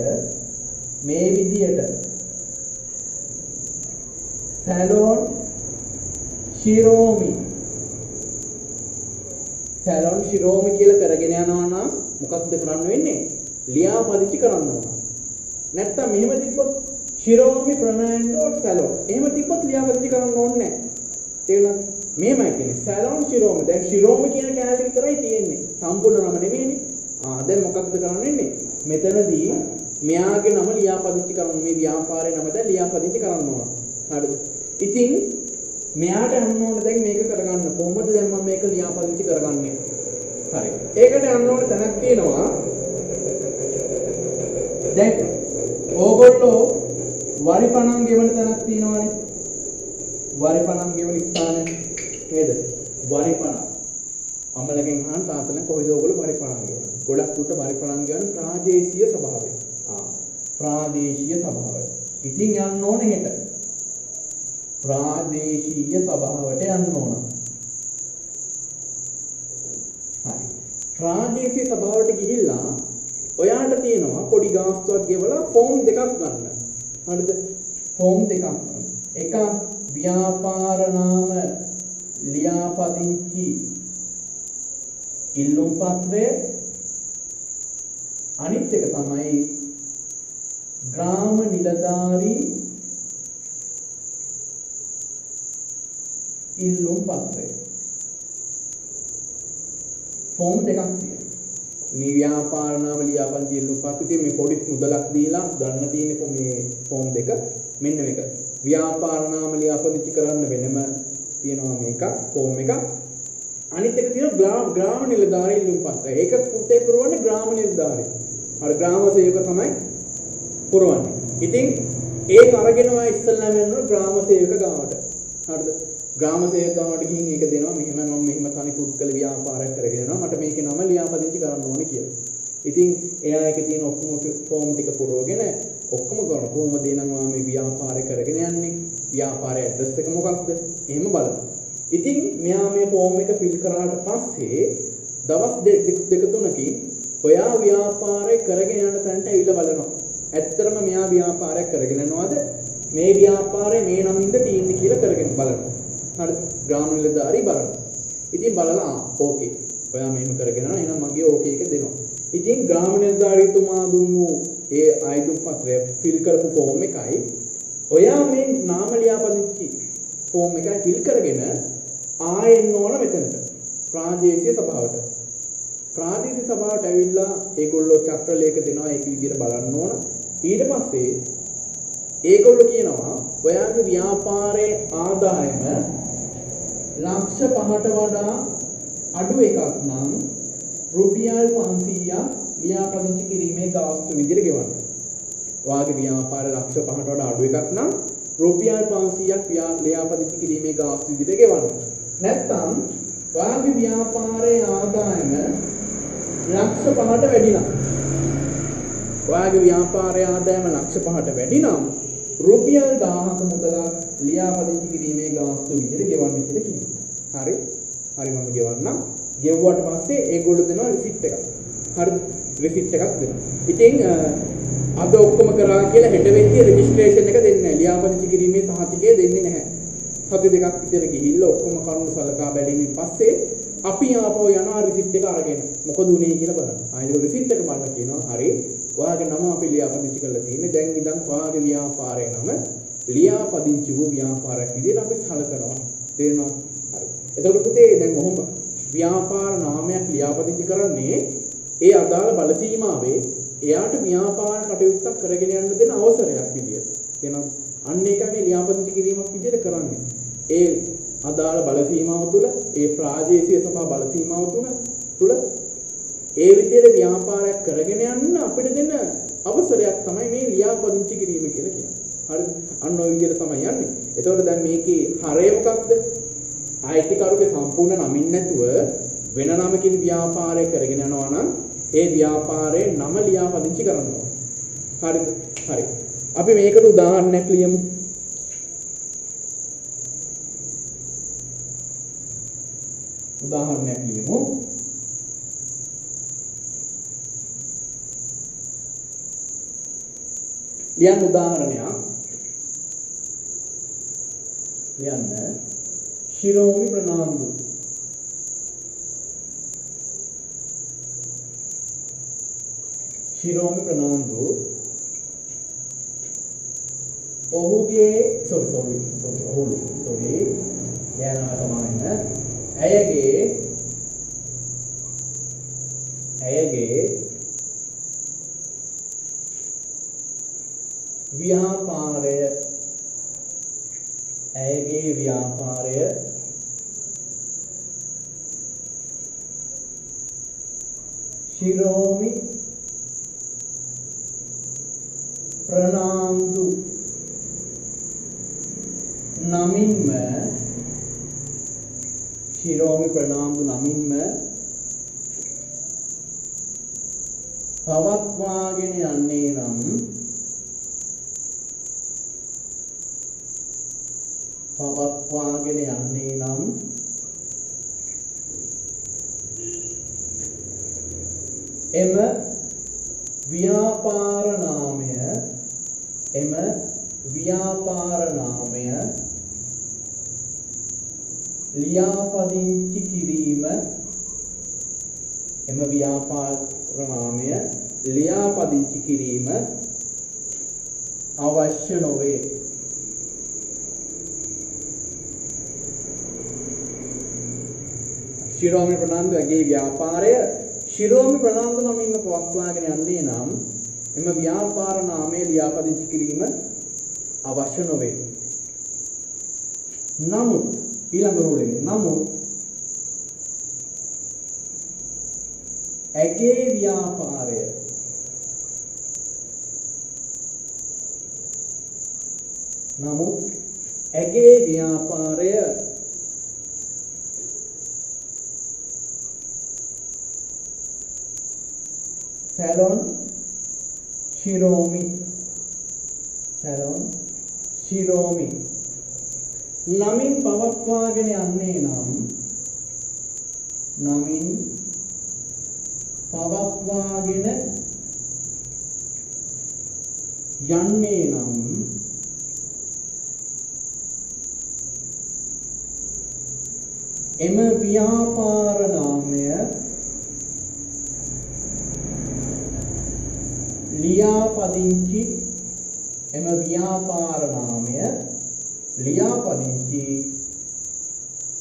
මේ විදියට සැලොන් ශිරෝමි කියලා කරගෙන යනවා නම් මොකක්ද කරන්න වෙන්නේ? ලියාපදිංචි කරන්න ඕන. නැත්තම් මෙහෙම තිබ්බොත් ශිරෝමි ප්‍රනාන්දු සැලොන්. එහෙම තිබ්බොත් ලියාපදිංචි කරන්න ඕනේ නැහැ. තේරුණාද? මෙහෙමයි කියන්නේ සැලොන් ශිරෝමි. දැන් ශිරෝමි කියන කැලේ විතරයි තියෙන්නේ. සම්පූර්ණ නම නෙමෙයිනේ. දැන් මොකක්ද කරන්න වෙන්නේ? මෙතනදී මෙයාගේ නම ලියාපදිංචි කරන්න මේ ව්‍යාපාරයේ නම දැන් ලියාපදිංචි කරන්න ඕන. හරිද? ඉතින් මෙයාට යන්න ඕන දැන් මේක කරගන්න. කොහොමද දැන් මම මේක ලියාපදිංචි කරගන්නේ? හරි. ඒකට යන්න ඕන තැනක් තියෙනවා. දැන් ඕගොල්ලෝ වරිපණන් ගෙවන තැනක් තියෙනවානේ. වරිපණන් ගෙවන ස්ථානය නේද? වරිපණන්. අම්මලගෙන් අහන තාත්තලා කොහෙද ඕගොල්ලෝ වරිපණන් ගෙවන්නේ? ගොඩක් දුරට වරිපණන් ගෙවන ප්‍රාදේශීය සභාවය. ප්‍රාදේශීය සභාවය. ඉතින් යන්න ඕනේ හෙට. ප්‍රාදේශීය සභාවට යන්න ඕන. හරි. ප්‍රාදේශීය සභාවට ගිහිල්ලා ඔයාට තියෙනවා පොඩි ගාස්තුවක් ගෙවලා ෆෝම් දෙකක් ගන්න. හරිද? ෆෝම් දෙකක් ගන්න. එකක් ව්‍යාපාර නාම ලියාපදිංචි ඉල්ලුම් පත්‍රය, අනිත් එක තමයි ග්‍රාම නිලධාරී ඉල්ලුම් පත්‍රය. ෆෝම් දෙකක් තියෙනවා. මේ ව්‍යාපාර නාම ලියාපදිංචි ඉල්ලුම් පත්‍රය මේ පොඩි මුදලක් දීලා ගන්න තියෙන මේ ෆෝම් දෙක මෙන්න මේක. ව්‍යාපාර නාම ලියාපදිංචි කරන්න වෙනම තියෙනවා මේක ෆෝම් එක. අනිත් එක තියෙනවා ග්‍රාම නිලධාරී ඉල්ලුම් පත්‍රය. ඒක පුතේ පුරවන්නේ ග්‍රාම නිලධාරී. අර ග්‍රාම සේවක තමයි පුරවන්නේ. ඉතින් ඒක අරගෙන ඔය ඉස්සල්ලාම යනවා ග්‍රාම සේවක ගාවට. හරිද? ග්‍රාම සේවක ගාවට ගිහින් ඒක දෙනවා මෙහෙම මම මෙහෙම තනි පුද්ගල ව්‍යාපාරයක් කරගෙන යනවා මට මේකේ නම ලියාපදිංචි කරන්න ඕනේ කියලා. ඉතින් එයා ඒකේ තියෙන ඔක්කොම ෆෝම් ටික පුරවගෙන ඔක්කොම කරන කොහොමද එනං මේ ව්‍යාපාරය කරගෙන යන්නේ? ව්‍යාපාරයේ ඇඩ්‍රස් එක මොකක්ද? එහෙම බලන්න. ඉතින් මෙයා මේ ෆෝම් එක ෆිල් කරාට පස්සේ දවස් දෙක තුනකින් ඔයා ව්‍යාපාරය කරගෙන යන තැනට ඇවිල්ලා බලනවා. ඇත්තටම මෙයා ව්‍යාපාරයක් කරගෙන යනවාද? මේ ව්‍යාපාරය මේ නමින්ද තියෙන්නේ කියලා කරගෙන බලනවා. හරිද? ග්‍රාම නිලධාරී බලනවා. ඉතින් බලලා ඕකේ. ඔයා මෙහෙම කරගෙන යනවා. එහෙනම් මගේ ඕකේ එක දෙනවා. ඉතින් ග්‍රාම නිලධාරීතුමා දුන්නු ඒ ආයුධ පත්‍රය ෆිල් කරපු ෆෝම් එකයි ඔයා මේ නාම ලියාපදිංචි ෆෝම් එකයි ෆිල් කරගෙන ආයෙන්න ඕන මෙතනට ප්‍රාදේශීය සභාවට. ප්‍රාදේශීය සභාවට ඇවිල්ලා ඒගොල්ලෝ චක්‍ර ලේඛ දෙනවා ඒක විදිහට බලන්න ඕන. ඊට පස්සේ ඒගොල්ලෝ කියනවා ඔයාගේ ව්‍යාපාරයේ ආදායම ලක්ෂ 5ට වඩා අඩු එකක් නම් රුපියල් 500ක් ලියාපදිංචි කිරීමේ ගාස්තු විදිහට ගෙවන්න. ඔයාගේ ව්‍යාපාරය ලක්ෂ 5ට වඩා අඩු එකක් නම් රුපියල් 500ක් ලියාපදිංචි කිරීමේ ගාස්තු විදිහට ගෙවන්න. නැත්නම් ඔයාගේ ව්‍යාපාරයේ ආදායම ලක්ෂ 5ට වැඩි නම් ඔයාගේ ව්‍යාපාරයේ ආදායම ලක්ෂ 5ට වැඩි නම් රුපියල් 1000ක මුදලක් ලියාපදිංචි කිරීමේ ගාස්තු විදිහට ගෙවන්න කියලා කියනවා. හරි? හරි මම ගෙවන්නම්. ගෙවුවට පස්සේ ඒගොල්ලෝ දෙනවා රිසිට් එකක්. හරිද? රිසිට් එකක් දෙනවා. ඉතින් අද ඔක්කොම කරා කියලා හෙට වෙද්දී රෙජිස්ට්‍රේෂන් එක දෙන්නේ නැහැ. ලියාපදිංචි කිරීමේ සහතිකය දෙන්නේ නැහැ. සති දෙකක් විතර ගිහිල්ලා ඔක්කොම කරුණු සලකා බැලීමෙන් පස්සේ අපි ආපහු යනවා රිසිට් එක අරගෙන. මොකද උනේ කියලා බලන්න. ආයෙත් රිසිට් එක බලලා කියනවා හරි ඔයාගේ නම අපි ලියාපදිංචි කරලා තියෙන්නේ. දැන් ඉඳන් ඔයාගේ ව්‍යාපාරයේ නම ලියාපදිංචි වූ ව්‍යාපාරයක් විදිහට අපි සලකනවා. තේරෙනවද? හරි. එතකොට පුතේ දැන් කොහොම ව්‍යාපාර නාමයක් ලියාපදිංචි කරන්නේ ඒ අදාළ බල සීමාවේ එයාට ව්‍යාපාර කටයුත්තක් කරගෙන යන්න දෙන අවසරයක් විදියට. එහෙනම් අන්න ඒකයි මේ ලියාපදිංචි කිරීමක් විදියට කරන්නේ. ඒ අදාළ බල සීමාව තුළ ඒ ප්‍රාදේශීය සභා බල සීමාව තුළ ඒ විදියට ව්‍යාපාරයක් කරගෙන යන්න අපිට දෙන අවසරයක් තමයි මේ ලියාපදිංචි කිරීම කියලා කියන්නේ. හරිද? අන්න ওই විදියට තමයි යන්නේ. එතකොට දැන් මේකේ හරය මොකක්ද? අයිතිකරුගේ සම්පූර්ණ නමින් නැතුව වෙන නමකින් ව්‍යාපාරය කරගෙන යනවා නම් ඒ ව්‍යාපාරයේ නම ලියාපදිංචි කරන්න ඕන. හරිද? හරි. අපි මේකට උදාහරණයක් ලියමු. උදාහරණයක් ලියමු. ලියන්න උදාහරණයක්. ලියන්න ශිරෝමි ප්‍රනාන්දු. ශිරෝමි ප්‍රනාන්දු ඔහුගේ sorry යනවා තමයි ඇයගේ ව්‍යාපාරය ශිරෝමි ප්‍රනාන්දු නමින්ම පවත්වාගෙන යන්නේ නම් එම ව්‍යාපාර නාමය ලියාපදිංචි කිරීම අවශ්‍ය නොවේ. ශිරෝමි ප්‍රනාන්දුගේ ව්‍යාපාරය ශිරෝමි ප්‍රනාන්දු නමින්ම පවත්වාගෙන යන්නේ නම් එම ව්‍යාපාර නාමය ලියාපදිංචි කිරීම අවශ්‍ය නොවේ. නමුත් ඊළඟ රූලේ ඇගේ ව්‍යාපාරය සැලොන් ශිරෝමි නමින් පවත්වාගෙන යන්නේ නම් එම ව්‍යාපාර නාමය ලියාපදිංචි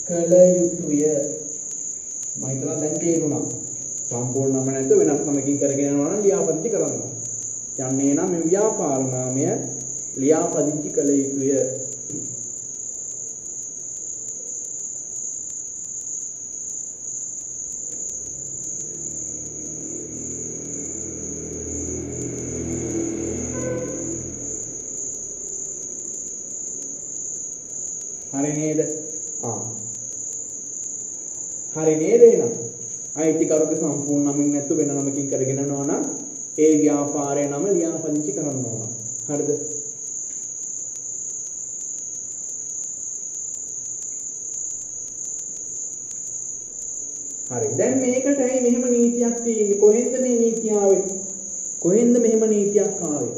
කළ යුතුය. මම හිතනවා දැන් තේරුණා. සම්පූර්ණ නම නැතුව වෙනත් නමකින් කරගෙන යනවා නම් ලියාපදිංචි කරන්න. යන්නේ නම් මේ ව්‍යාපාර නාමය ලියාපදිංචි කළ යුතුය. හරි නේද? හරි නේද එහෙනම්? අයිතිකරුගේ සම්පූර්ණ නමින් නැත්නම් වෙන නමකින් කරගෙන යනවා නම් ඒ ව්‍යාපාරයේ නම ලියාපදිංචි කරන්න ඕන. හරිද? හරි. දැන් මේකට ඇයි මෙහෙම නීතියක් තියෙන්නේ? කොහෙන්ද මේ නීතිය ආවේ? කොහෙන්ද මෙහෙම නීතියක් ආවේ?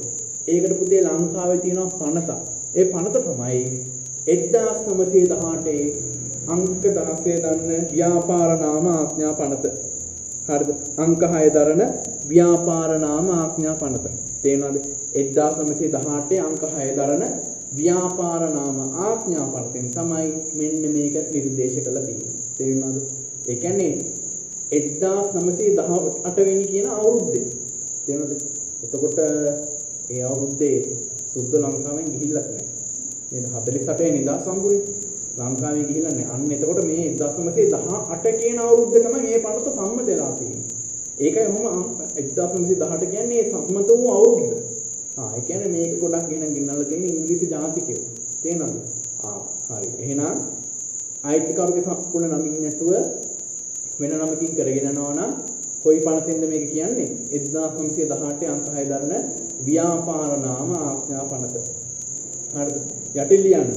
ඒකට පුතේ ලංකාවේ තියෙනවා පනත. ඒ පනත තමයි 1918 අංක 16 දරන ව්‍යාපාර නාම ආඥා පනත. හරිද? අංක 6 දරන ව්‍යාපාර නාම ආඥා පනත. තේරෙනවද? 1918 අංක 6 දරන ව්‍යාපාර නාම ආඥා පනතෙන් තමයි මෙන්න මේක නිර්දේශ කළා තියෙන්නේ. තේරුණාද? ඒ කියන්නේ 1918 වෙනි කියන අවුරුද්දේ. තේරුණාද? එතකොට ඒ අවුරුද්දේ සුද්ධ ලංකාවෙන් ගිහිල්ලත් නැහැ. නේද? 48 නිදා සම්පූර්ණ ලංකාවේ ගිහිල්ලා නැහැ. අන්න එතකොට මේ 1918 කියන අවුරුද්ද තමයි මේ පනත සම්මත වෙලා තියෙන්නේ. ඒකයි ඔහොම 1918 කියන්නේ සම්මත වූ අවුරුද්ද. ඒ කියන්නේ මේක ගොඩක් ගෙනල්ලා තියෙන ඉංග්‍රීසි ජාතිකයෝ. තේනවද? හරි. එහෙනම් අයිතිකාරකගේ සම්පූර්ණ නමින් නැතුව වෙන නමකින් කරගෙන යනවා නම් කොයි පනතෙන්ද මේක කියන්නේ? 1918 අංක 6 දරන ව්‍යාපාර නාම ආඥා පනත. හරිද? යටින් ලියන්න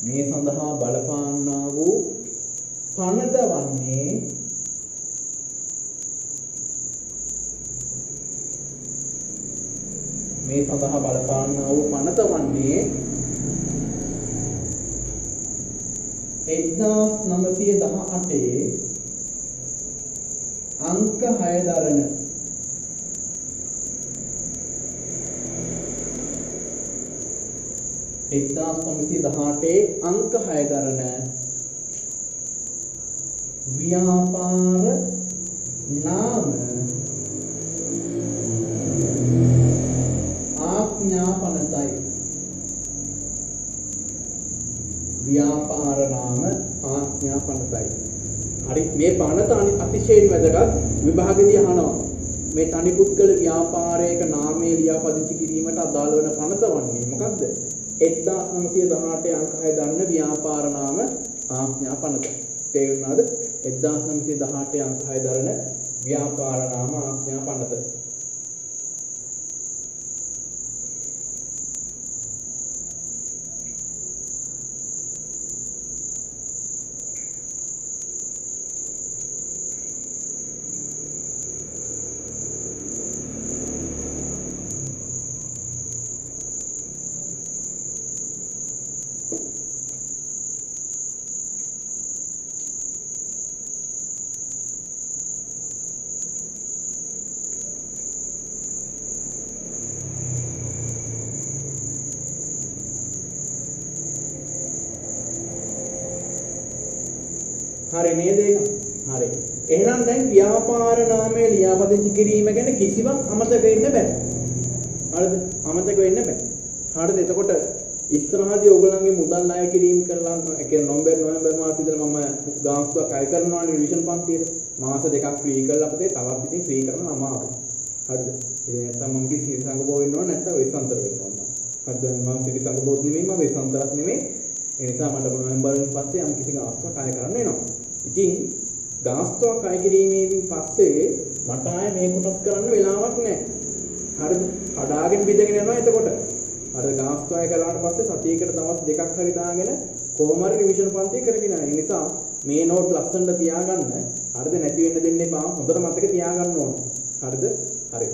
මේ සඳහා බලපාන්නා වූ පනත වන්නේ මේ සඳහා බලපාන්නා වූ පනත වන්නේ 1918 අංක 6 දරන අංක 6 දරන ව්‍යාපාර නාම ආඥා පනතයි. ව්‍යාපාර නාම ආඥා පනතයි. හරි, මේ පනත අතිශයින් වැදගත්. විභාගෙදී අහනවා මේ තනි පුද්ගල ව්‍යාපාරයක නාමයේ ලියාපදිංචි කිරීමට අදාළ වන පනත වන්නේ මොකක්ද? 1918 අංක 6 දන්න ව්‍යාපාර නාම ආඥා පනත. තේරුණාද? 1918 අංක 6 දරන ව්‍යාපාර නාම ආඥා පනත. හරි නේද ඒක? හරි. එහෙනම් දැන් ව්‍යාපාර නාමයේ ලියාපදිංචි කිරීම ගැන කිසිවක් අමතක වෙන්න බෑ. හරිද? අමතක වෙන්න බෑ. හරිද? එතකොට ඉස්සරහදී ඕගොල්ලන්ගේ මුදල් ණය කිරීම කරලා ඒ කියන්නේ නොවැම්බර් මාසෙ ඉඳලා මම ගාස්තුවක් අය කරනවානේ රිවිෂන් පන්තියට. මාස දෙකක් ෆ්‍රී කරලා අපතේ තවත් ඉතින් ෆ්‍රී කරන අමාරුයි. හරිද? ඉතින් නැත්තම් මම කිසි සංගබෝ වෙන්න ඕන නැත්තම් වෙසන්තර වෙන්න ඕන. හරිද? මම සිටි සංගබෝත් නෙමෙයි මම වෙසන්තරත් නෙමෙයි. ඒ නිසා මට නොවැම්බර්ෙන් පස්සේ යම් කිසි ගාස්තුවක් අය කරන්න වෙනවා. ඉතින් ගාස්තුවක් අය කිරීමෙන් පස්සේ මට ආයේ මේ කොටස් කරන්න වෙලාවක් නැහැ. හරිද? කඩාගෙන බිඳගෙන යනවා එතකොට. හරිද? ගාස්තු අය කළාට පස්සේ සතියකට දවස් දෙකක් හරි දාගෙන කොහොම හරි රිවිෂන් පන්තිය කරගෙන යනවා. ඒ නිසා මේ නෝට් ලස්සනට තියාගන්න. හරිද? නැති වෙන්න දෙන්න එපා. හොඳට මතක තියාගන්න ඕන. හරිද? හරි.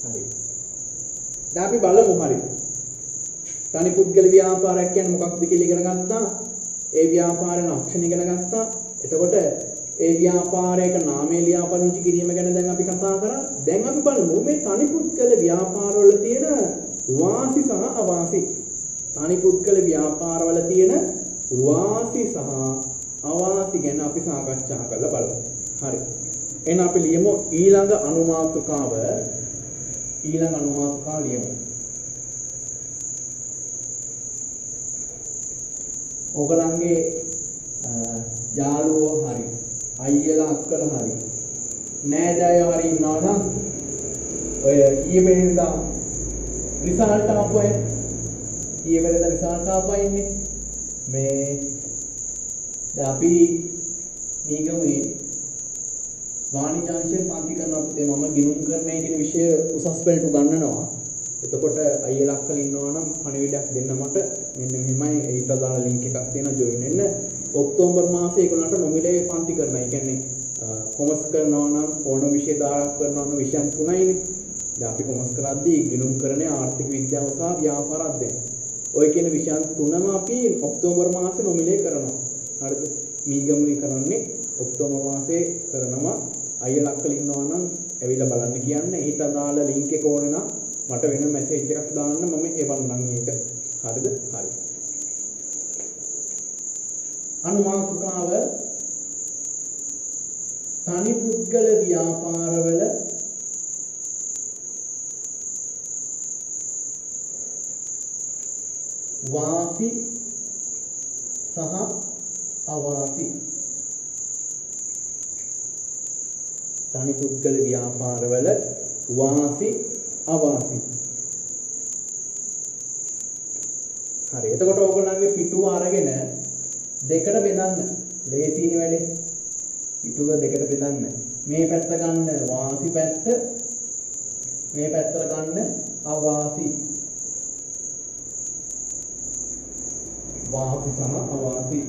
හරි. දැන් අපි බලමු හරි. තනි පුද්ගල ව්‍යාපාරයක් කියන්නේ මොකක්ද කියලා ඉගෙන ගත්තා. ඒ ව්‍යාපාරේ ලක්ෂණ ඉගෙන ගත්තා. එතකොට ඒ ව්‍යාපාරයක නාමයේ ලියාපදිංචි කිරීම ගැන දැන් අපි කතා කරා. දැන් අපි බලමු මේ තනි පුද්ගල ව්‍යාපාරවල තියෙන වාසි සහ අවාසි. තනි පුද්ගල ව්‍යාපාරවල තියෙන වාසි සහ අවාසි ගැන අපි සාකච්ඡා කරලා බලමු. හරි. එහෙනම් අපි ලියමු ඊළඟ අනුමාතෘකාව ලියමු. ඔයගලන්ගේ යාළුවෝ හරි අයියලා අක්කලා හරි නෑදෑයෝ හරි ඉන්නවා නම් ඔය ඊයේ වෙනදා රිසල්ට් ආපුවා ඉන්නේ මේ දැන් අපි මේකමේ වාණිජාංශයෙන් පන්ති කරනවා පුතේ මම ගිණුම් කරන්නේ කියන විෂය උසස් පෙළට උගන්වනවා. එතකොට අයියලා අක්කලා ඉන්නවා නම් පණිවිඩයක් දෙන්න මට මෙන්න මෙහෙමයි ඊට අදාළ ලින්ක් එකක් තියෙනවා ජොයින් වෙන්න. ඔක්තෝබර් මාසයේ ඒගොල්ලන්ට නොමිලේ පන්ති කරනවා. ඒ කියන්නේ කොමර්ස් කරනවා නම් ඕන විෂය දායක් කරනවා නම් විෂයන් 3යිනේ. දැන් අපි කොමර්ස් කරද්දී ගිණුම් කරන්නේ ආර්ථික විද්‍යාව සහ ව්‍යාපාර අධ්‍යයනය. ඔය කියන විෂයන් තුනම අපි ඔක්තෝබර් මාසේ නොමිලේ කරනවා. හරිද? මීගමුවේ කරන්නේ ඔක්තෝබර් මාසේ කරනවා. අයියලා අක්කලා ඉන්නවා නම් ඇවිල්ලා බලන්න කියන්න. ඊට අදාළ ලින්ක් එක ඕන නම් මට වෙන මැසේජ් එකක් දාන්න මම එවන්නම් ඒක. හරිද? හරි. අනුමාතුකාව තනි පුද්ගල ව්‍යාපාරවල වාසි සහ අවාසි. තනි පුද්ගල ව්‍යාපාරවල වාසි අවාසි. හරි. එතකොට ඕගොල්ලන්ගේ පිටුව අරගෙන දෙකට බෙදන්න. ලේසියිනේ වැඩේ. පිටුව දෙකට බෙදන්න. මේ පැත්ත ගන්න වාසි පැත්ත, මේ පැත්තට ගන්න අවාසි. වාසි සහ අවාසි.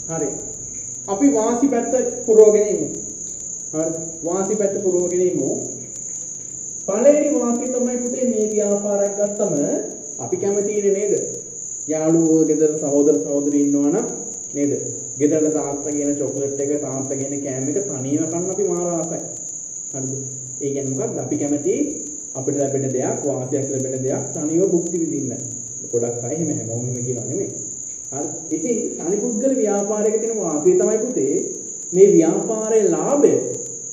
හරි. අපි වාසි පැත්ත පුරවගෙන ඉමු. හරි. වාසි පැත්ත පුරවගෙන ඉමු. පළවෙනි වාසිය තමයි පුතේ මේ ව්‍යාපාරයක් ගත්තම අපි කැමතිනේ නේද? යාළුවෝ ගෙදර සහෝදර සහෝදරි ඉන්නවනම් නේද? ගෙදරට තාත්තා කියන චොක්ලට් එක තාත්තා කියන කෑම එක තනියම කන්න අපි මාර ආසයි. හරිද? ඒ කියන්නේ මොකක්ද? අපි කැමති අපිට ලැබෙන දෙයක් වාසියක් ලැබෙන දෙයක් තනියම භුක්ති විඳින්න. ගොඩක් අය එහෙම හැමෝම කියනවා නෙමෙයි. හරි. ඉතින් තනිපුද්ගල ව්‍යාපාරයක තියෙන වාසිය තමයි පුතේ මේ ව්‍යාපාරයේ ලාභය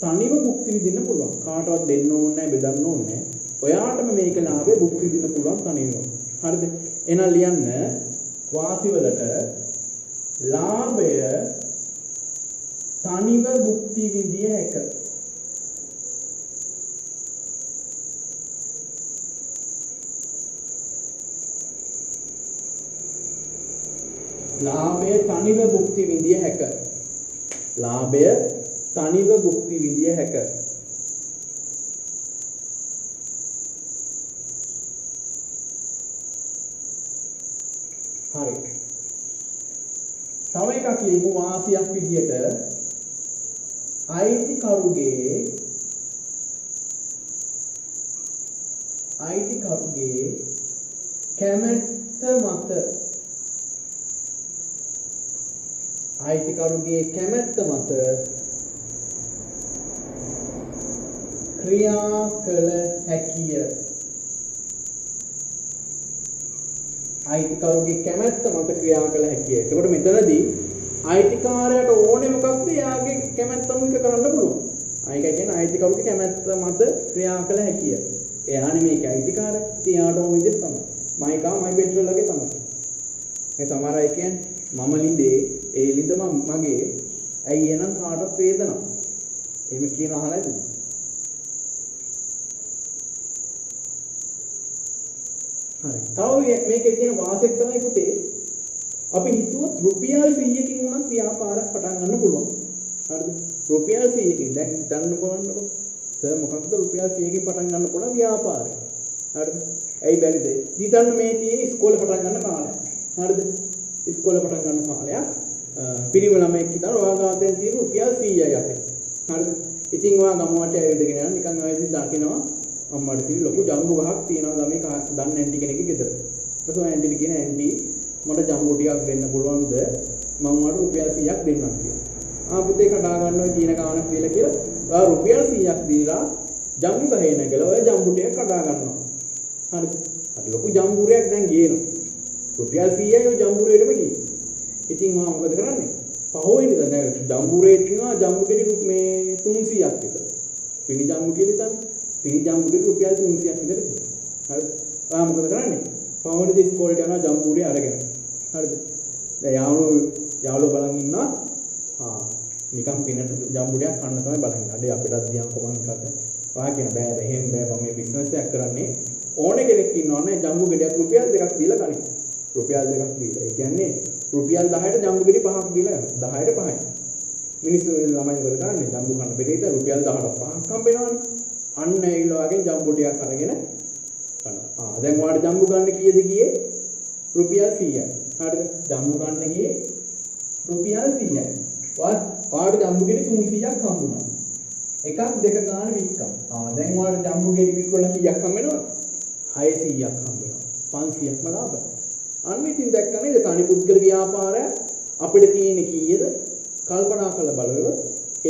තනිව භුක්ති විඳින්න පුළුවන්. කාටවත් දෙන්න ඕනේ නැහැ, බෙදන්න ඕනේ නැහැ. ඔයාටම මේක ලාභය භුක්ති විඳින්න පුළුවන් තනියම. හරිද? එහෙනම් ලියන්න වාසි වලට ලාභය තනිව භුක්ති විඳිය හැක. ලාභය තනිව භුක්ති විඳිය හැක. ලාභය තනිව භුක්ති විඳිය හැක. හරි. තව එකක් ලියමු වාසියක් විදියට අයිතිකරුගේ කැමැත්ත මත අයිතිකරුගේ කැමැත්ත මත ක්‍රියා කළ හැකිය. අයිතිකරුගේ කැමැත්ත මත ක්‍රියා කළ හැකිය. එතකොට මෙතනදී අයිතිකාරයට ඕනේ මොකක්ද? එයාගේ කැමැත්ත අනුව කරන්න පුළුවන්. අයික කියන්නේ අයිතිකරුගේ කැමැත්ත මත ක්‍රියා කළ හැකිය. එයානේ මේක අයිතිකාරය. ඉතින් එයාට ඕන විදිහට තමයි. මයිකා මයි බෙඩ්රල් වගේ තමයි. මේ සමහර අය කියන්නේ මම ලිඳේ ඒ ලිඳ මගේ ඇයි එනම් කාටවත් වේදනාවක්. එහෙම කියන අහලා ඉතින්. හරි. තව මේකේ තියෙන වාසියක් තමයි පුතේ අපි හිතුවොත් රුපියල් 100කින් උනත් ව්‍යාපාරයක් පටන් ගන්න පුළුවන්. හරිද? රුපියල් 100කින් දැන් හිතන්න බලන්නකො. සර් මොකක්ද රුපියල් 100කින් පටන් ගන්න පුළුවන් ව්‍යාපාරයක්. හරිද? ඇයි බැරිද? හිතන්න මේ තියෙන ඉස්කෝලේ පටන් ගන්න කාලයක්. හරිද? ඉස්කෝලේ පටන් ගන්න කාලයක් පිරිමි ළමයෙක් හිටන ඔයාගාතෙන් තියෙන රුපියල් 100යි අතේ. හරිද? ඉතින් ඔයා ගමවට ඇවිදගෙන යන නිකන් ආයෙත් දකිනවා අම්මට තියෙන ලොකු ජම්බු ගහක් තියෙනවා ගමේ දන්න ඇන්ටි කෙනෙක්ගේ ගෙදර. ඊට පස්සේ ඇන්ටි කියන ඇන්ටි මට ජම්බු ටිකක් දෙන්න පුළුවන්ද? මම මට රුපියල් 100ක් දෙන්නම් කියලා. පුතේ කඩා ගන්න ඔය චීන ගානක් දීලා කියලා ඔයා රුපියල් 100ක් දීලා ජම්බු ගහේ නැගලා ඔය ජම්බු ටික කඩා ගන්නවා. හරිද? අර ලොකු ජම්බුරයක් දැන් ගේනවා. රුපියල් 100යි ඔය ජම්බුරේටම ගියේ. ඉතින් මම මොකද කරන්නේ? පහෝයිනේ දැන් ජම්බුරේ තියෙනවා ජම්බු ගෙඩි මේ 300ක් විතර. පිනි ජම්බු කියලා තමයි. පිනි ජම්බු ගෙඩි රුපියල් 300ක් විතර තියෙනවා. හරිද? ඔයා මොකද කරන්නේ? පහෝනේ ඉස්කෝලේට යනවා ජම්බුරේ අරගෙන. හරිද? දැන් යාළුවෝ බලන් ඉන්නවා. නිකන් පිනට ජම්බුඩයක් කන්න තමයි බලන්නේ. අඩේ අපිටත් දියන් කොමන් එකක් ඔයා කියන බෑ එහෙම බෑ මම මේ බිස්නස් එකක් කරන්නේ ඕනේ කෙනෙක් ඉන්නවනේ ජම්බු ගෙඩියක් රුපියල් 2ක් දීලා ගන්න. රුපියල් 2ක් දීලා. ඒ කියන්නේ රුපියල් 10ට ජම්බු ගෙඩි 5ක් දීලා ගන්න. 10ට 5යි. මිනිස්සු ළමයි මොකද කරන්නේ? ජම්බු කන්න බෙරේට රුපියල් 10ට 5ක් හම්බෙනවනේ. අන්න ඒ වගේ ජම්බු ටිකක් අරගෙන කනවා. දැන් ඔයාලට ජම්බු ගන්න කීයද ගියේ? රුපියල් 100යි. හරිද? ජම්බු ගන්න ගියේ රුපියල් 100යි. ඔයාලට ජම්බු ගෙඩි 300ක් හම්බුණා. එකක් දෙක ගන්න වික්කම්. දැන් ඔයාලට ජම්බු ගෙඩි විකුණලා කීයක් හම්බෙනවද? 600ක් හම්බෙනවා. 500ක්ම ලාභයි. අන්න ඉතින් දැක්ක නේද? තනි පුද්ගල ව්‍යාපාරය අපිට තියෙන කීයද? කල්පනා කරලා බලුවොත්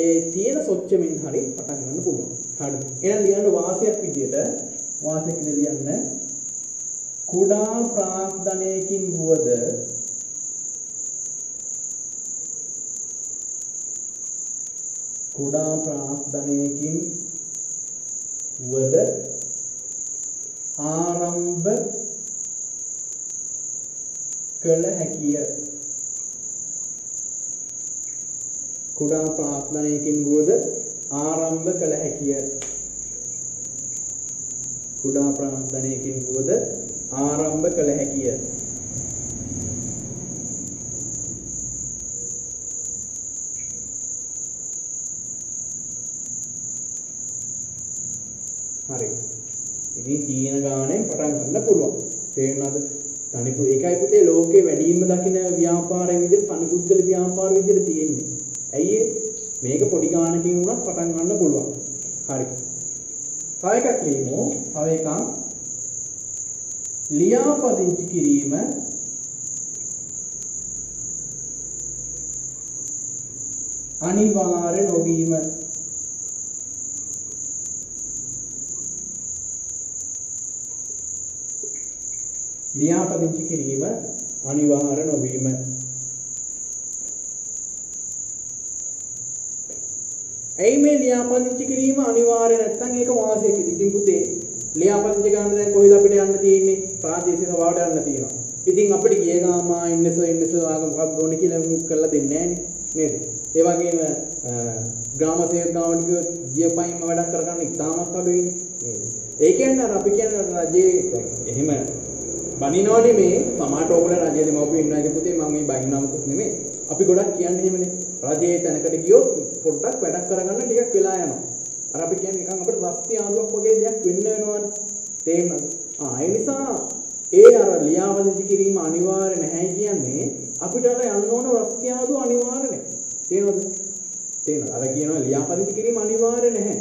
ඒ තියෙන සොච්චමින් හරි පටන් ගන්න පුළුවන්. හරිද? එහෙනම් ලියන්න වාසියක් විදියට වාසියක් ලියන්න කුඩා ප්‍රාග්ධනයකින් වුවද කුඩා ප්‍රාග්ධනයකින් වුවද ආරම්භ කළ හැකිය. කුඩා ප්‍රාග්ධනයකින් වුවද ආරම්භ කළ හැකිය. කුඩා ප්‍රාග්ධනයකින් වුවද ආරම්භ කළ හැකිය. හරි. ඉතින් තීන ගානේ පටන් ගන්න පුළුවන්. තේරුණාද? තනිපු ඒකයි පුතේ ලෝකේ වැඩිම දකින්න ව්‍යාපාරයේ විදිහට තනිපුද්ගල ව්‍යාපාර විදිහට තියෙන්නේ. ඇයි මේක පොඩි ගානකින් වුණත් පටන් ගන්න පුළුවන්. හරි. තව එකක් ලියමු. තව එකක් ලියාපදිංචි කිරීම අනිවාර්ය නොවීම. ලියාපදිංචි කිරීම අනිවාර්ය නොවීම. ඇයි මේ ලියාපදිංචි කිරීම අනිවාර්ය නැත්නම් ඒක වාසියක ඉතින් පුතේ ලියාපදිංචි ගන්න දැන් කොහෙද අපිට යන්න තියෙන්නේ? ප්‍රාදේශීය සභාවට යන්න තියෙනවා. ඉතින් අපිට ගිය ගාමා ඉන්නස ආගම මොකක්ද ඕනේ කියලා මුක් කරලා දෙන්නේ නැහනේ නේද? ඒ වගේම ග්‍රාම සේවකාවට ගිය පයින්ම වැඩක් කරගන්න ඉතාමත් අඩුයිනේ නේද? ඒ කියන්නේ අර අපි කියන්නේ රජයේ එහෙම බනිනවනේ මේ සමාජ ඕගොල්ලෝ රජයේ දෙමව්පියෝ ඉන්නවා ඉතින් පුතේ මම මේ බනිනවමකුත් නෙමෙයි. අපි ගොඩක් කියන්නේ එහෙමනේ. රජයේ තැනකට ගියොත් පොඩ්ඩක් වැඩක් කරගන්න ටිකක් වෙලා යනවා. අර අපි කියන්නේ නිකන් අපිට රස්ති ආලුවක් වගේ දෙයක් වෙන්න වෙනවනේ. තේරෙනවද? ඒ නිසා ඒ අර ලියාපදිංචි කිරීම අනිවාර්ය නැහැ කියන්නේ අපිට අර යන්න ඕන රස්ති ආලුව අනිවාර්ය නැහැ. තේරෙනවද? තේරෙනවද? අර කියනවා ලියාපදිංචි කිරීම අනිවාර්ය නැහැ.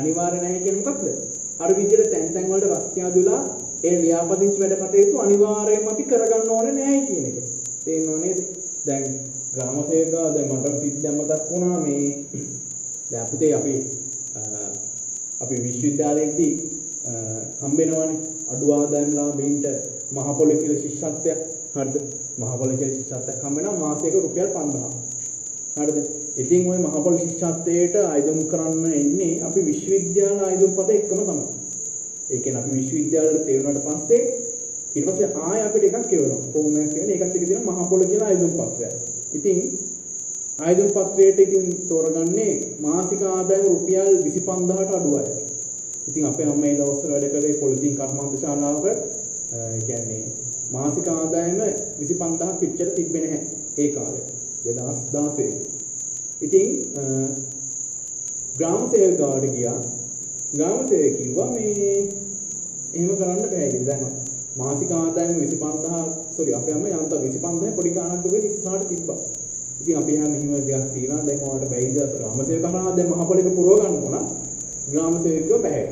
අනිවාර්ය නැහැ කියන්නේ මොකක්ද? අර විදිහට තැන් වලට රස්ති ආදුලා ඒ ලියාපදිංචි වැඩ කටයුතු අනිවාර්යයෙන්ම අපි කරගන්න ඕනේ නැහැ කියන එක. තේරෙනව නේද? දැන් ග්‍රාම සේවකයා දැන් මට සිද්ධියක් මතක් වුණා මේ දැන් පුතේ අපි විශ්වවිද්‍යාලයේදී හම්බෙනවනේ අඩු ආදායම් ලාභීන්ට මහ පොළ කියලා ශිෂ්‍යත්වයක්. හරිද? මහ පොළ කියලා ශිෂ්‍යත්වයක් හම්බෙනවා මාසයක රුපියල් 5000. හරිද? ඉතින් ওই මහ පොළ ශිෂ්‍යත්වයට ආයුධම් කරන්න එන්නේ අපි විශ්වවිද්‍යාල ආයුධම් පද එක්කම තමයි. ඒ කියන්නේ අපි විශ්වවිද්‍යාලවල තේරුණාට පස්සේ ඊට පස්සේ ආයෙ අපිට එකක් කියවනවා. ෆෝම් එකක් කියවන ඒකත් එක්ක තියෙන මහ පොළ කියලා ආයුධම් පත්‍රයක්. ඉතින් ආයුධම් පත්‍රයට ඉතින් තෝරගන්නේ මාසික ආදායම රුපියල් 25000ට අඩු අය. ඉතින් අපේ අම්මා මේ දවස්වල වැඩ කරේ පොලිතින් කර්මාන්ත ශාලාවක. ඒ කියන්නේ මාසික ආදායම 25000ක් පිටතට තිබ්බේ නැහැ ඒ කාලේ 2016. ඉතින් ග්‍රාම සේවකාවට ගියා. ග්‍රාම සේවකයා කිව්වා මේ එහෙම කරන්න බෑ කියලා. දැන් මාසික ආදායම 25000 අපේ අම්මා යන්තම් 25000 පොඩි ගාණක් දුන්නේ ඉස්සරහට තිබ්බා. ඉතින් අපි හැම මෙහිම දෙයක් තියනවා. දැන් ඔයාලට බැයිද ග්‍රාම සේවකයා දැන් මහ පොළේක පුරව ගන්න ඕන. ග්‍රාම සේවකයෝ බෑ.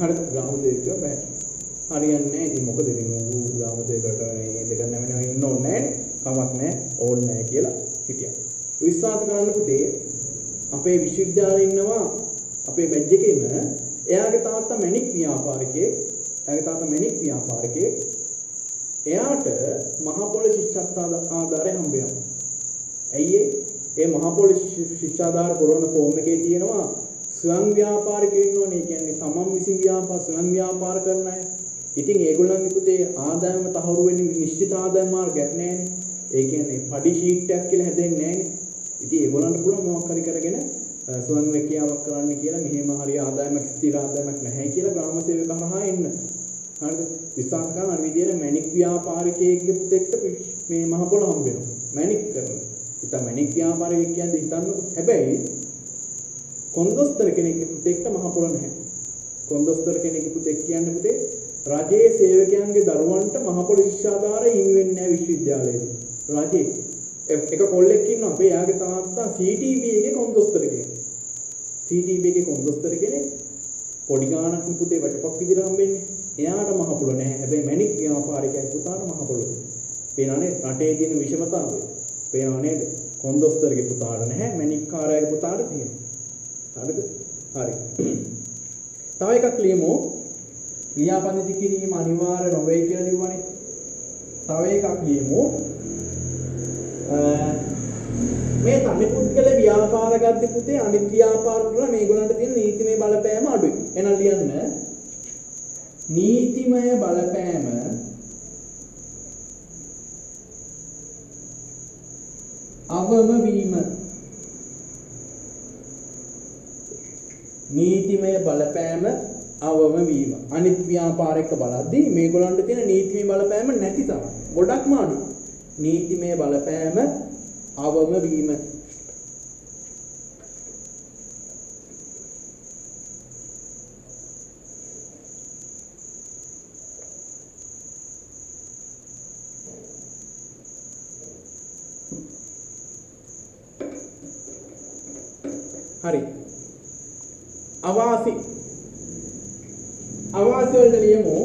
හරිද? ග්‍රාම සේවකයෝ බෑ. හරියන්නේ නැහැ. ඉතින් මොකද ඉතින් ඌ ග්‍රාම සේවකට මේ දෙක නැමෙනව ඉන්න ඕනේ නැහැ. කමක් නැහැ. ඕනේ නැහැ කියලා හිටියා. විශ්වාස කරන්න පුතේ අපේ විශ්වවිද්‍යාලේ ඉන්නවා අපේ බැජ් එකේම එයාගේ තාත්තා මැණික් ව්‍යාපාරිකයෙක්. එයාට මහ පොළ ශිෂ්‍යත්ව ආධාරය හම්බ වෙනවා. ඇයි ඒ මහ පොළ ශිෂ්‍යාධාර පුරවන ෆෝම් එකේ තියෙනවා ස්වයං ව්‍යාපාරිකයෝ ඉන්නෝනේ. ඒ කියන්නේ තමන් විසින් ස්වයං ව්‍යාපාර කරන අය. ඉතින් ඒගොල්ලන්ගේ පුතේ ආදායම තහවුරු වෙන්නේ නිශ්චිත ආදායම මාර්ගයක් නැහැනේ. ඒ කියන්නේ පඩි ෂීට් එකක් කියලා හැදෙන්නේ නැහැනේ. ඉතින් ඒගොල්ලන්ට පුළුවන් මොකක් හරි කරගෙන සුවං රැකියාවක් කරන්න කියලා මෙහෙම හරිය ආදායමක් ස්ථිර ආදායමක් නැහැ කියලා ග්‍රාම සේවක හරහා එන්න. හරිද? විශ්වාස කරන අර විදියට මැණික් ව්‍යාපාරිකයෙක්ගෙත් එක්ක මේ මහ පොළ හම්බ වෙනවා. මැණික් කරන. ඉතින් මැණික් ව්‍යාපාරිකයෙක් කියන්නේ හිතන්නකො. හැබැයි කොන්දොස්තර කෙනෙක්ගෙත් එක්ක මහ පොළ නැහැ. කොන්දොස්තර කෙනෙකුට එක්ක කියන්නේ පුතේ රජයේ සේවකයන්ගේ දරුවන්ට මහ පොළ ශිෂ්‍යාධාරය හිමි වෙන්නේ නැහැ විශ්වවිද්‍යාලයේදී. රජයේ එක කොල්ලෙක් ඉන්නවා අපේ යාගේ තාත්තා CTB එකේ කොන්දොස්තර කෙනෙක්. CTB එකේ කොන්දොස්තර කෙනෙක් පොඩි ගාණක් පුතේ වටපක් විදිහට හම්බෙන්නේ. එයාට මහ පොළ නැහැ. හැබැයි මැණික් ව්‍යාපාරිකයෙක් පුතාට මහ පොළ තියෙනවා. පේනවනේ රටේ තියෙන විෂමතාවය. පේනව නේද? කොන්දොස්තරගේ පුතාට නැහැ මැණික් කාර්යයේ පුතාට තියෙනවා. හරිද? හරි. තව එකක් ලියමු. ලියාපදිංචි කිරීම අනිවාර්ය නොවේ කියලා ලියුවානේ. තව එකක් ලියමු. මේ තනි පුද්ගල ව්‍යාපාර ගද්දි පුතේ අනිත් ව්‍යාපාර වල මේගොල්ලන්ට තියෙන නීතිමය බලපෑම අඩුයි. එහෙනම් ලියන්න නීතිමය බලපෑම අවම වීම. නීතිමය බලපෑම අවම වීම. අනිත් ව්‍යාපාරික බලද්දී මේගොල්ලන්ට තියෙන නීතිමය බලපෑම නැති තරම් ගොඩක්ම අඩුයි. නීතිමය බලපෑම අවම වීම. හරි. අවාසි වලට ලියමු.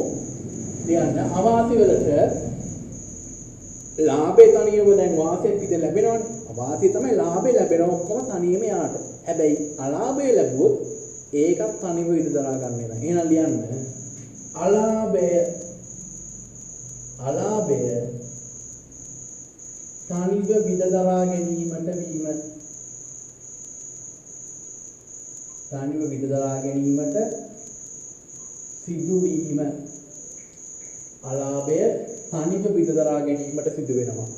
ලියන්න අවාසි වලට ලාභේ තනියම දැන් වාසියක් විතර ලැබෙනවනේ. අවාසි තමයි ලාභේ ලැබෙනව ඔක්කොම තනියම යාට. හැබැයි අලාභේ ලැබුවොත් ඒකත් තනියම විඳ දරා ගන්න වෙනවා. එහෙනම් ලියන්න අලාභය තනිව විඳ දරා ගැනීමට වීම. තනිව විඳ දරා ගැනීමට සිදුවීම. අලාභය තනිව විඳ දරා ගැනීමට සිදු වෙනවා.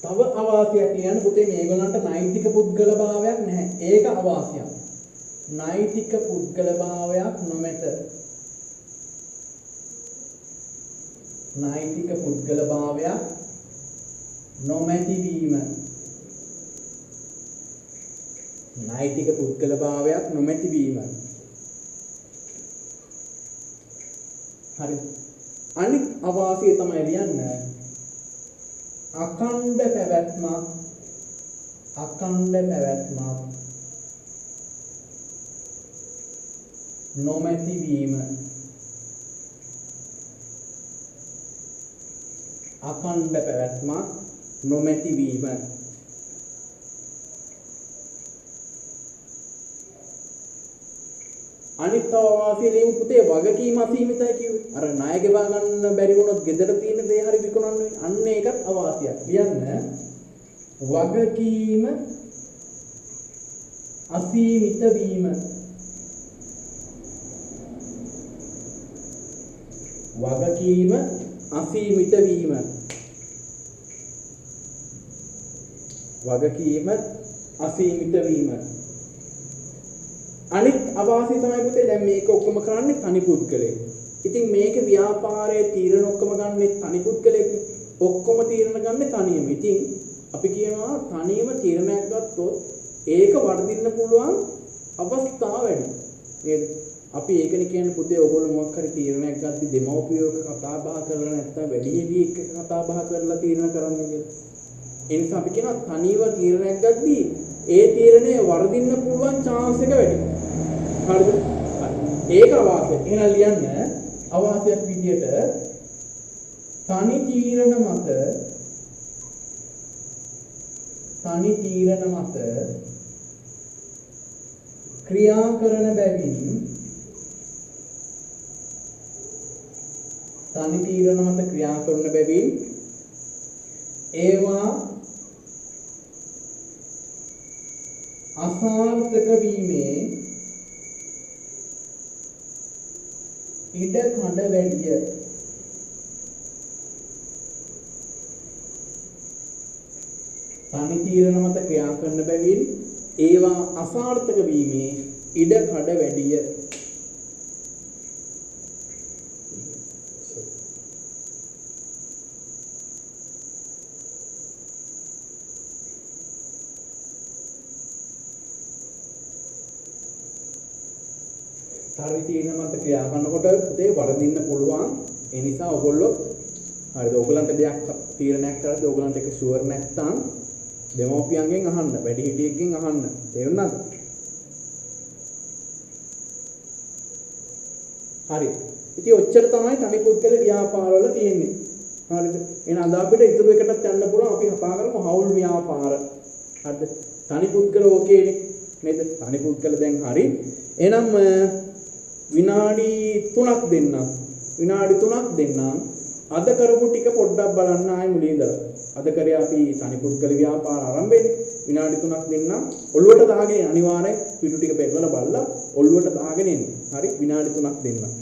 තව අවාසියක් කියන්නේ පුතේ මේගොල්ලන්ට නෛතික පුද්ගල භාවයක් නැහැ. ඒක අවාසියක්. නෛතික පුද්ගල භාවයක් නොමැත. නෛතික පුද්ගල භාවයක් නොමැති වීම. නෛතික පුද්ගල භාවයක් නොමැති වීම. හරි. අනිත් අවාසිය තමයි ලියන්න අඛණ්ඩ පැවැත්මක් නොමැති වීම. අඛණ්ඩ පැවැත්මක් නොමැති වීම. අනිත් අවාසිය ලියමු පුතේ වගකීම අසීමිතයි කිව්වේ. අර ණය ගෙවා ගන්න බැරි වුණොත් ගෙදර තියෙන දේ හරි විකුණන්න වෙයි. අන්න ඒකත් අවාසියක්. ලියන්න වගකීම අසීමිත වීම. වගකීම අසීමිත වීම. වගකීම අසීමිත වීම. අනිත් අවාසිය තමයි පුතේ දැන් මේක ඔක්කොම කරන්නේ තනි පුද්ගලයෙක්. ඉතින් මේක ව්‍යාපාරයේ තීරණ ඔක්කොම ගන්නෙ තනි පුද්ගලයෙක්. ඔක්කොම තීරණ ගන්නෙ තනියම. ඉතින් අපි කියනවා තනියම තීරණයක් ගත්තොත් ඒක වර්ධින්න පුළුවන් අවස්ථා වැඩි. නේද? අපි ඒකනේ කියන්නේ පුතේ ඔයගොල්ලෝ මොකක් හරි තීරණයක් ගද්දි දෙමව්පියෝක කතා බහ කරලා නැත්නම් වැඩිහිටි එක්ක කතා බහ කරලා තීරණ කරන්න කියලා. ඒ නිසා අපි කියනවා තනියම තීරණයක් ගද්දි ඒ තීරණය වර්ධින්න පුළුවන් chance එක වැඩි. හරිද? ඒක අවාසිය. එහෙනම් ලියන්න අවාසියක් විදියට තනි තීරණ මත ක්‍රියා කරන බැවින් ඒවා අසාර්ථක වීමේ ඉඩ කඩ වැඩිය. තනි තීරණ මත ක්‍රියා කරන බැවින් ඒවා අසාර්ථක වීමේ ඉඩ කඩ වැඩිය. තනි තීරණ මත ක්‍රියා කරනකොට පුතේ වරදින්න පුළුවන්. ඒ නිසා ඔයගොල්ලෝ හරිද ඔයගලන්ට දෙයක් තීරණයක් කරද්දී ඔයගලන්ට ඒක ෂුවර් නැත්නම් දෙමෝපියන්ගෙන් අහන්න, වැඩිහිටියෙක්ගෙන් අහන්න. තේරුණාද? හරි. ඉතින් ඔච්චර තමයි තනි පුද්ගල ව්‍යාපාරවල තියෙන්නේ. හරිද? එහෙනම් අද අපිට ඉතුරු එකටත් යන්න පුළුවන්. අපි කතා කරමු හවුල් ව්‍යාපාර. හරිද? තනි පුද්ගල ඕකේනේ. නේද? තනි පුද්ගල දැන් හරි. එහෙනම් විනාඩි 3ක් දෙන්නම්. විනාඩි 3ක් දෙන්නම්. අද කරපු ටික පොඩ්ඩක් බලන්න ආයි මුලින් ඉඳලා. අද කරේ අපි තනි පුද්ගල ව්‍යාපාර ආරම්භයනේ. විනාඩි 3ක් දෙන්නම්. ඔළුවට දාගෙන අනිවාර්යෙන් පිටු ටික පෙරලලා බලලා ඔළුවට දාගෙන එන්න. හරි විනාඩි 3ක් දෙන්නම්.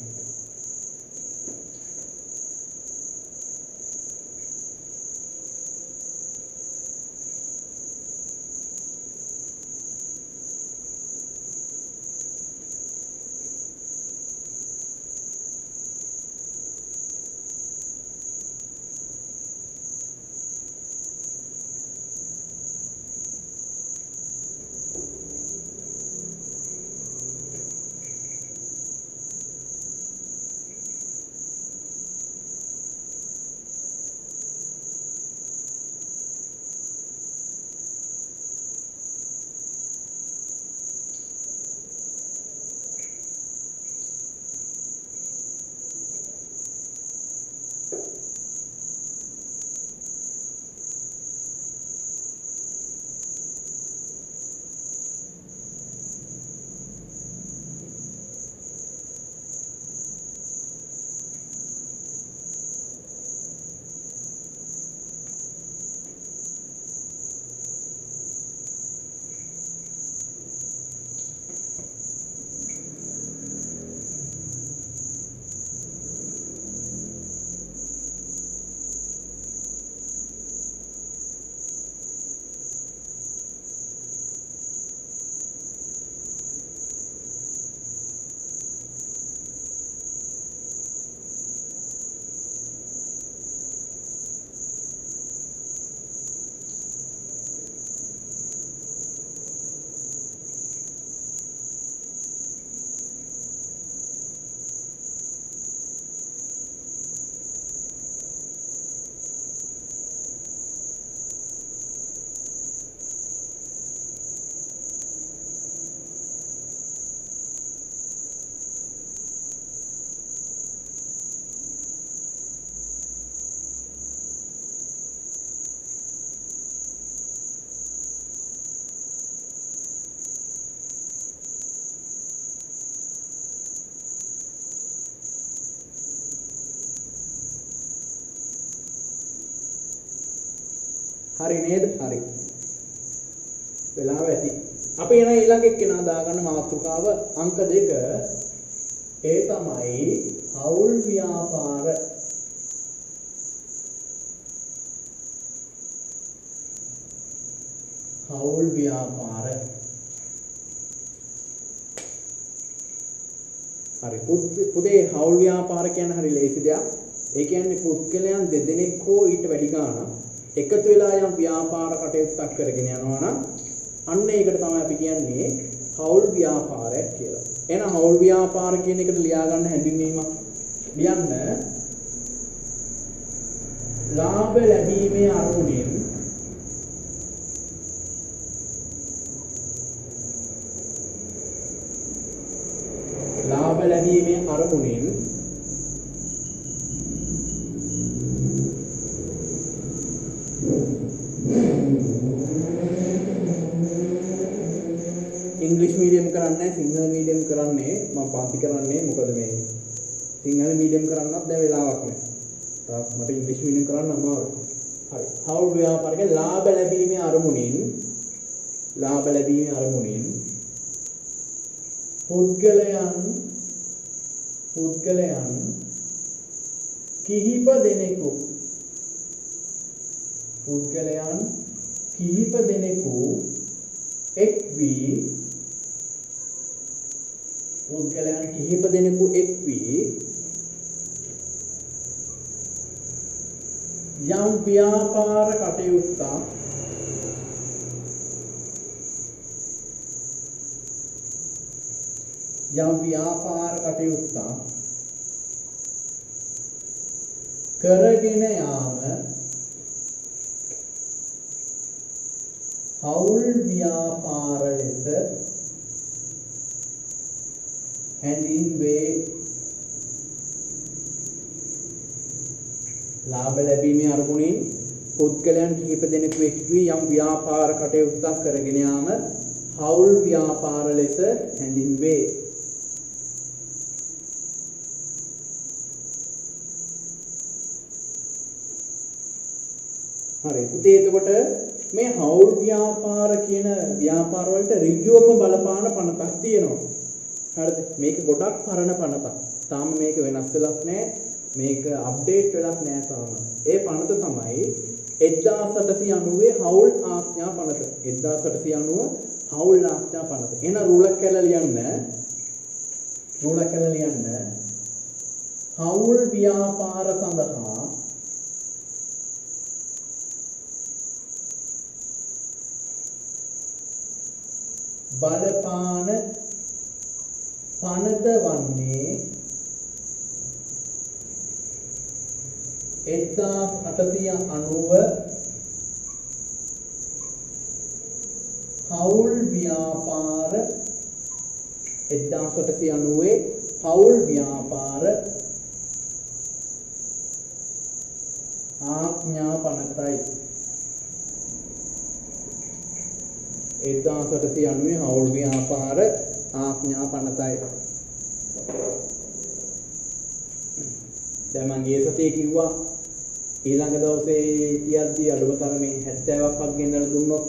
හරි නේද? හරි. වෙලාව ඇති. අපි එන ඊළඟ එක්කෙනා දාගන්න මාතෘකාව අංක 2. ඒ තමයි හවුල් ව්‍යාපාර. හවුල් ව්‍යාපාර. හරි. පුතේ හවුල් ව්‍යාපාර කියන්නේ හරි ලේසි දෙයක්. ඒ කියන්නේ පුද්ගලයන් දෙදෙනෙක් හෝ ඊට වැඩි ගාණක් එකතු වෙලා යම් ව්‍යාපාර කටයුත්තක් කරගෙන යනවා නම් අන්න ඒකට තමයි අපි කියන්නේ හවුල් ව්‍යාපාරයක් කියලා. එහෙනම් හවුල් ව්‍යාපාර කියන එකට ලියා ගන්න හැඳින්වීමක් ලියන්න. ලාභ ලැබීමේ අරමුණෙන් ඉංග්‍රීසි මීඩියම් කරන්නේ සිංහල මීඩියම් කරන්නේ මම පාන්ති කරන්නේ මොකද මේ සිංහල මීඩියම් කරන්නත් දැන් වෙලාවක් නැහැ. තාම මට ඉංග්‍රීසි මීඩියම් කරන්න අමාරුයි. හරි. හවුල් ව්‍යාපාරයේ ලාභ ලැබීමේ අරමුණින් පුද්ගලයන් කිහිප කිහිප දෙනෙකු එක් වී පුද්ගලයන් කිහිප දෙනෙකු එක් වී යම් ව්‍යාපාර කටයුත්තක් කරගෙන යාම හවුල් ව්‍යාපාර ලෙස හැඳින්වේ. ලාභ ලැබීමේ අරමුණින් පුද්ගලයන් කිහිප දෙනෙකු එක් වී යම් ව්‍යාපාර කටයුත්තක් කරගෙන යාම හවුල් ව්‍යාපාර ලෙස හැඳින්වේ. හරි. පුතේ එතකොට මේ හවුල් ව්‍යාපාර කියන ව්‍යාපාර වලට ඍජුවම බලපාන පනතක් තියෙනවා. හරිද? මේක ගොඩක් පරණ පනතක්. තාම මේක වෙනස් වෙලක් නැහැ. මේක අප්ඩේට් වෙලක් නැහැ තාම. ඒ පනත තමයි 1890 හවුල් ආඥා පනත. 1890 හවුල් ආඥා පනත. එන රූලක් කියලා ලියන්න. හවුල් ව්‍යාපාර සඳහා බලපාන පනත වන්නේ 1890 හවුල් ව්‍යාපාර 1890 හවුල් ව්‍යාපාර ආඥා පනතයි. 1890 හවුල් ව්‍යාපාර ආඥා පනතයි. දැන් මම ගිය සතියේ කිව්වා ඊළඟ දවසේ කියද්දි අඩුම තරමේ 70ක්වත් ගෙන්නලා දුන්නොත්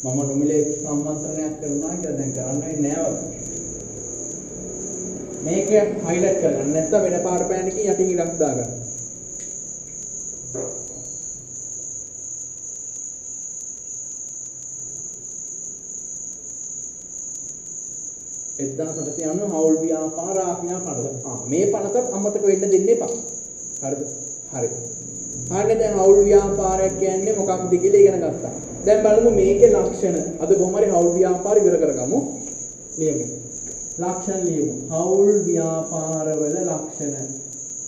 මම නොමිලේ සම්මන්ත්‍රණයක් කරනවා කියලා. දැන් කරන්නේ නෑවත්. මේක හයිලයිට් කරගන්න නැත්නම් වෙන පාට පෑනකින් යටින් ඉලක්ක දාගන්න. හවුල් ව්‍යාපාර ආඥා පනත. මේ පනතත් අමතක වෙන්න දෙන්න එපා. හරිද? හරි. හරිනේ. දැන් හවුල් ව්‍යාපාරයක් කියන්නේ මොකක්ද කියලා ඉගෙන ගත්තා. දැන් බලමු මේකේ ලක්ෂණ. අද කොහොම හරි හවුල් ව්‍යාපාර ඉවර කරගමු. ලියමු. ලක්ෂණ ලියමු. හවුල් ව්‍යාපාරවල ලක්ෂණ.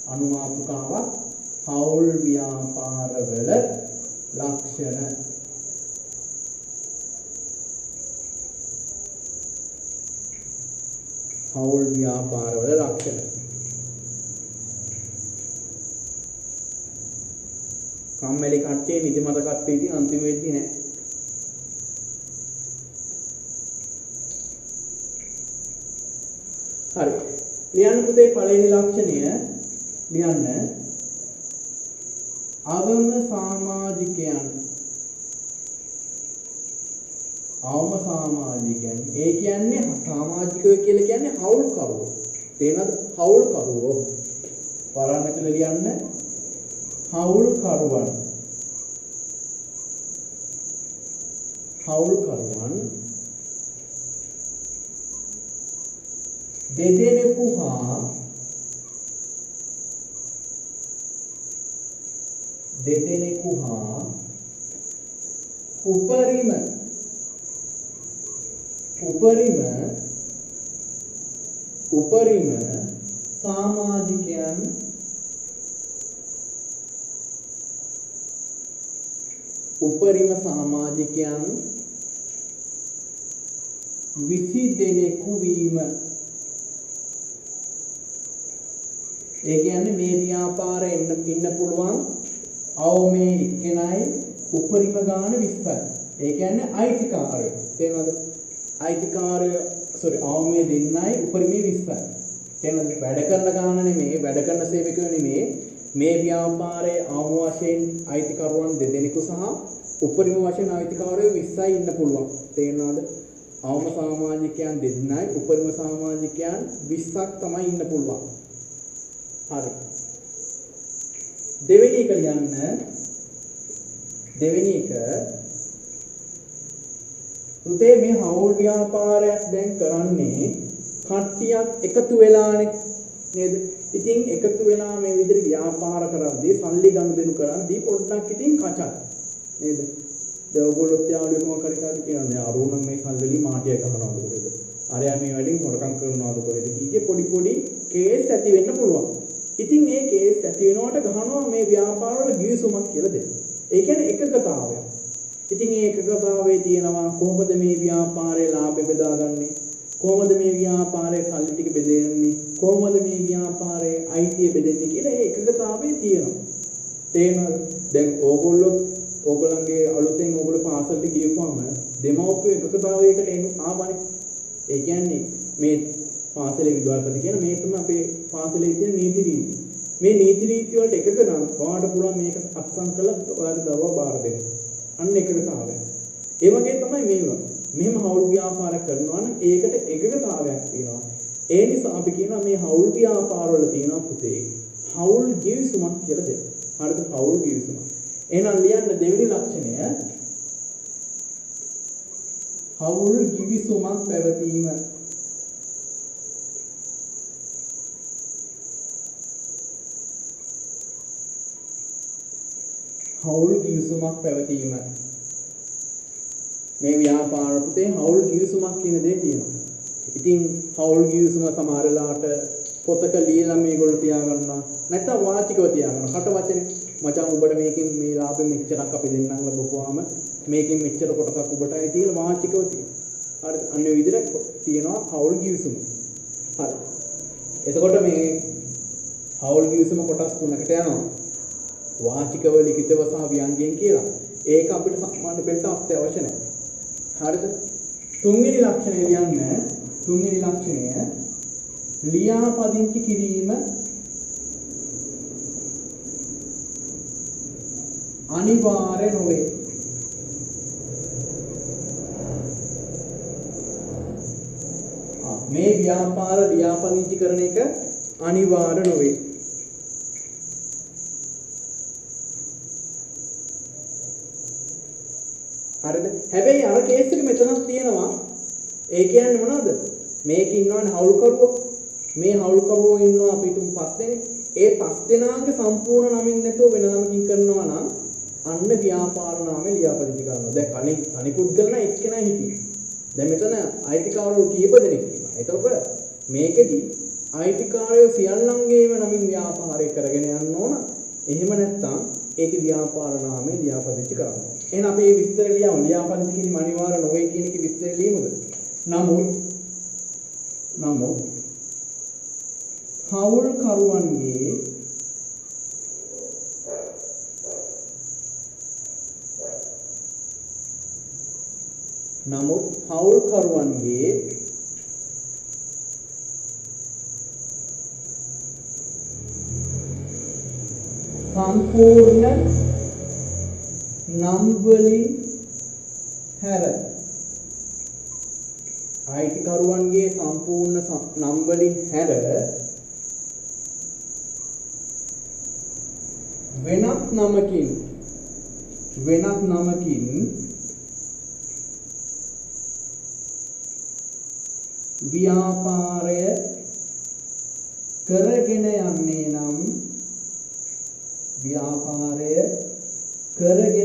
අනුමාපිකාවක්. හවුල් ව්‍යාපාරවල ලක්ෂණ. හවුල් ව්‍යාපාරවල ලක්ෂණ. කම්මැලි කට්ටිය නිදිමත කට්ටිය ඉතින් අන්තිම වෙද්දී නෑ. හරි. ලියන්න පුතේ පළවෙනි ලක්ෂණය ලියන්න. අවම සමාජිකයන්. ඒ කියන්නේ සමාජිකයෝ කියලා කියන්නේ හවුල්කරුවෝ. තේරෙනවද? හවුල්කරුවෝ. වරන් ඇතුළේ ලියන්න හවුල්කරුවන්. දෙදෙනෙකු හා උපරිම සමාජිකයන් 20 දෙනෙකු වීම. ඒ කියන්නේ මේ ව්‍යාපාරේ ඉන්න පුළුවන් අවමේ එක්කෙනයි උපරිම ගාන 20යි. ඒ කියන්නේ අයිතිකාරයෝ. තේරෙනවද? අවමේ දෙන්නයි උපරිමේ 20යි. තේරෙනවද? වැඩ කරන ගාන නෙමෙයි, වැඩ කරන සේවකයෝ නෙමෙයි. මේ ව්‍යාපාරයේ අවම වශයෙන් අයිතිකරුවන් දෙදෙනෙකු සහ උපරිම වශයෙන් අයිතිකාරයෝ 20යි ඉන්න පුළුවන්. තේරෙනවද? අවම සමාජිකයන් දෙන්නයි උපරිම සමාජිකයන් 20ක් තමයි ඉන්න පුළුවන්. හරි. දෙවෙනි එක ලියන්න. පුතේ මේ හවුල් ව්‍යාපාරයක් දැන් කරන්නේ කට්ටියක් එකතු වෙලානේ නේද? ඉතින් එකතු වෙලා මේ විදිහට ව්‍යාපාර කරද්දී සල්ලි ගනුදෙනු කරද්දී පොඩ්ඩක් ඉතින් කචක් නේද? දැන් ඔයගොල්ලොත් යාළුවෙක්ම කරකාද කියනවා අරුණ මේ සල්ලි මාටිය ගහනවාද කොහෙද? අරයා මේ වැඩින් හොරකම් කරනවාද කොහෙද කීකේ පොඩි කේස් ඇති වෙන්න පුළුවන්. ඉතින් මේ කේස් ඇති වෙනවට ගහනවා මේ ව්‍යාපාර වල ගිවිසුමක් කියලා දෙන්න. ඒ කියන්නේ එකකතාවයක්. ඉතින් මේ එකකතාවයේ තියෙනවා කොහොමද මේ ව්‍යාපාරයේ ලාභය බෙදාගන්නේ? කොහොමද මේ ව්‍යාපාරයේ සල්ලි ටික බෙදෙන්නේ? කොහොමද මේ ව්‍යාපාරයේ අයිතිය බෙදෙන්නේ කියලා ඒ එකකතාවයේ තියෙනවා. තේරෙනවද? දැන් ඕගොල්ලන්ගේ අලුතෙන් ඕගොල්ලෝ පාසලට ගියපුවම දෙමව්පියෝ එකකතාවයකට ආවනේ. ඒ කියන්නේ මේ පාසලේ විද්‍යාපති කියන මේ තමයි අපේ පාසලේ තියෙන නීති රීති. මේ නීති රීති වලට එකක නම් ඔයාලට පුළුවන් මේක අත්සන් කළා ඔයාලට දරුවා බාර දෙන්න. අන්න එකකතාවය. ඒ වගේ තමයි මේවා. මෙහෙම හවුල් ව්‍යාපාර කරනවා නම් ඒකට එකකතාවයක් තියෙනවා. ඒ නිසා අපි කියනවා මේ හවුල් ව්‍යාපාර වල තියෙනවා පුතේ හවුල් ගිවිසුමක් කියලා දෙන්න. හරිද? හවුල් ගිවිසුමක්. එහෙනම් ලියන්න දෙවෙනි ලක්ෂණය හවුල් ගිවිසුමක් පැවතීම. හවුල් ගිවිසුමක් පැවතීම. මේ ව්‍යාපාර පුතේ හවුල් ගිවිසුමක් කියන දේ තියෙනවා. ඉතින් හවුල් ගිවිසුම සමහර වෙලාවට පොතක ලියලා මේගොල්ලෝ තියාගන්නවා. නැත්නම් වාචිකව තියාගන්නවා. කට වචනේ මචං ඔබට මේකෙන් මේ ලාභෙ මෙච්චරක් අපි දෙන්නම් ලැබුවාම මේකෙන් මෙච්චර කොටසක් ඔබටයි කියලා වාචිකව තියෙනවා. හරිද? අන්න ඒ විදිහට තියෙනවා හවුල් ගිවිසුම. හරි. එතකොට මේ හවුල් ගිවිසුම කොටස් තුනකට යනවා. වාචිකව ලිඛිතව සහ ව්‍යංගයෙන් කියලා. ඒක අපිට සම්මාන පෙළට අත්‍යවශ්‍ය නැහැ. හරිද? තුන්වෙනි ලක්ෂණය ලියන්න. තුන්වෙනි ලක්ෂණය ලියාපදිංචි කිරීම අනිවාර්ය නොවේ. මේ ව්‍යාපාර ලියාපදිංචි කරන එක අනිවාර්ය නොවේ. හරිද? හැබැයි අර කේස් එක මෙතනක් තියෙනවා. ඒ කියන්නේ මොනවද? මේක ඉන්නවනේ හවුල්කරුවෝ. මේ හවුල්කරුවෝ ඉන්නවා අපි තුන් පස් දෙනෙක්. ඒ පස් දෙනාගේ සම්පූර්ණ නමින් නැතුව වෙන නමකින් කරනවා නම් අන්න ව්‍යාපාර නාමය ලියාපදිංචි කරනවා. දැන් අනිකුද්දලන එක්කෙනා හිටියේ. දැන් මෙතන අයිතිකාරයෝ කීප දෙනෙක් ඉන්නවා. එතකොට මේකෙදි අයිතිකාරයෝ සියල්ලන්ගේම නමින් ව්‍යාපාරය කරගෙන යන්න ඕන. එහෙම නැත්නම් ඒකේ ව්‍යාපාර නාමය ලියාපදිංචි කරනවා. එහෙනම් අපි මේ විස්තර ලියමු. ලියාපදිංචි කිරීම අනිවාර්ය නොවේ කියන එක විස්තර ලියමුද? නමුත් හවුල්කරුවන්ගේ සම්පූර්ණ නම් වලින් හැර අයිතිකරුවන්ගේ සම්පූර්ණ නම් වලින් හැර වෙනත් නමකින් ව්‍යාපාරය කරගෙන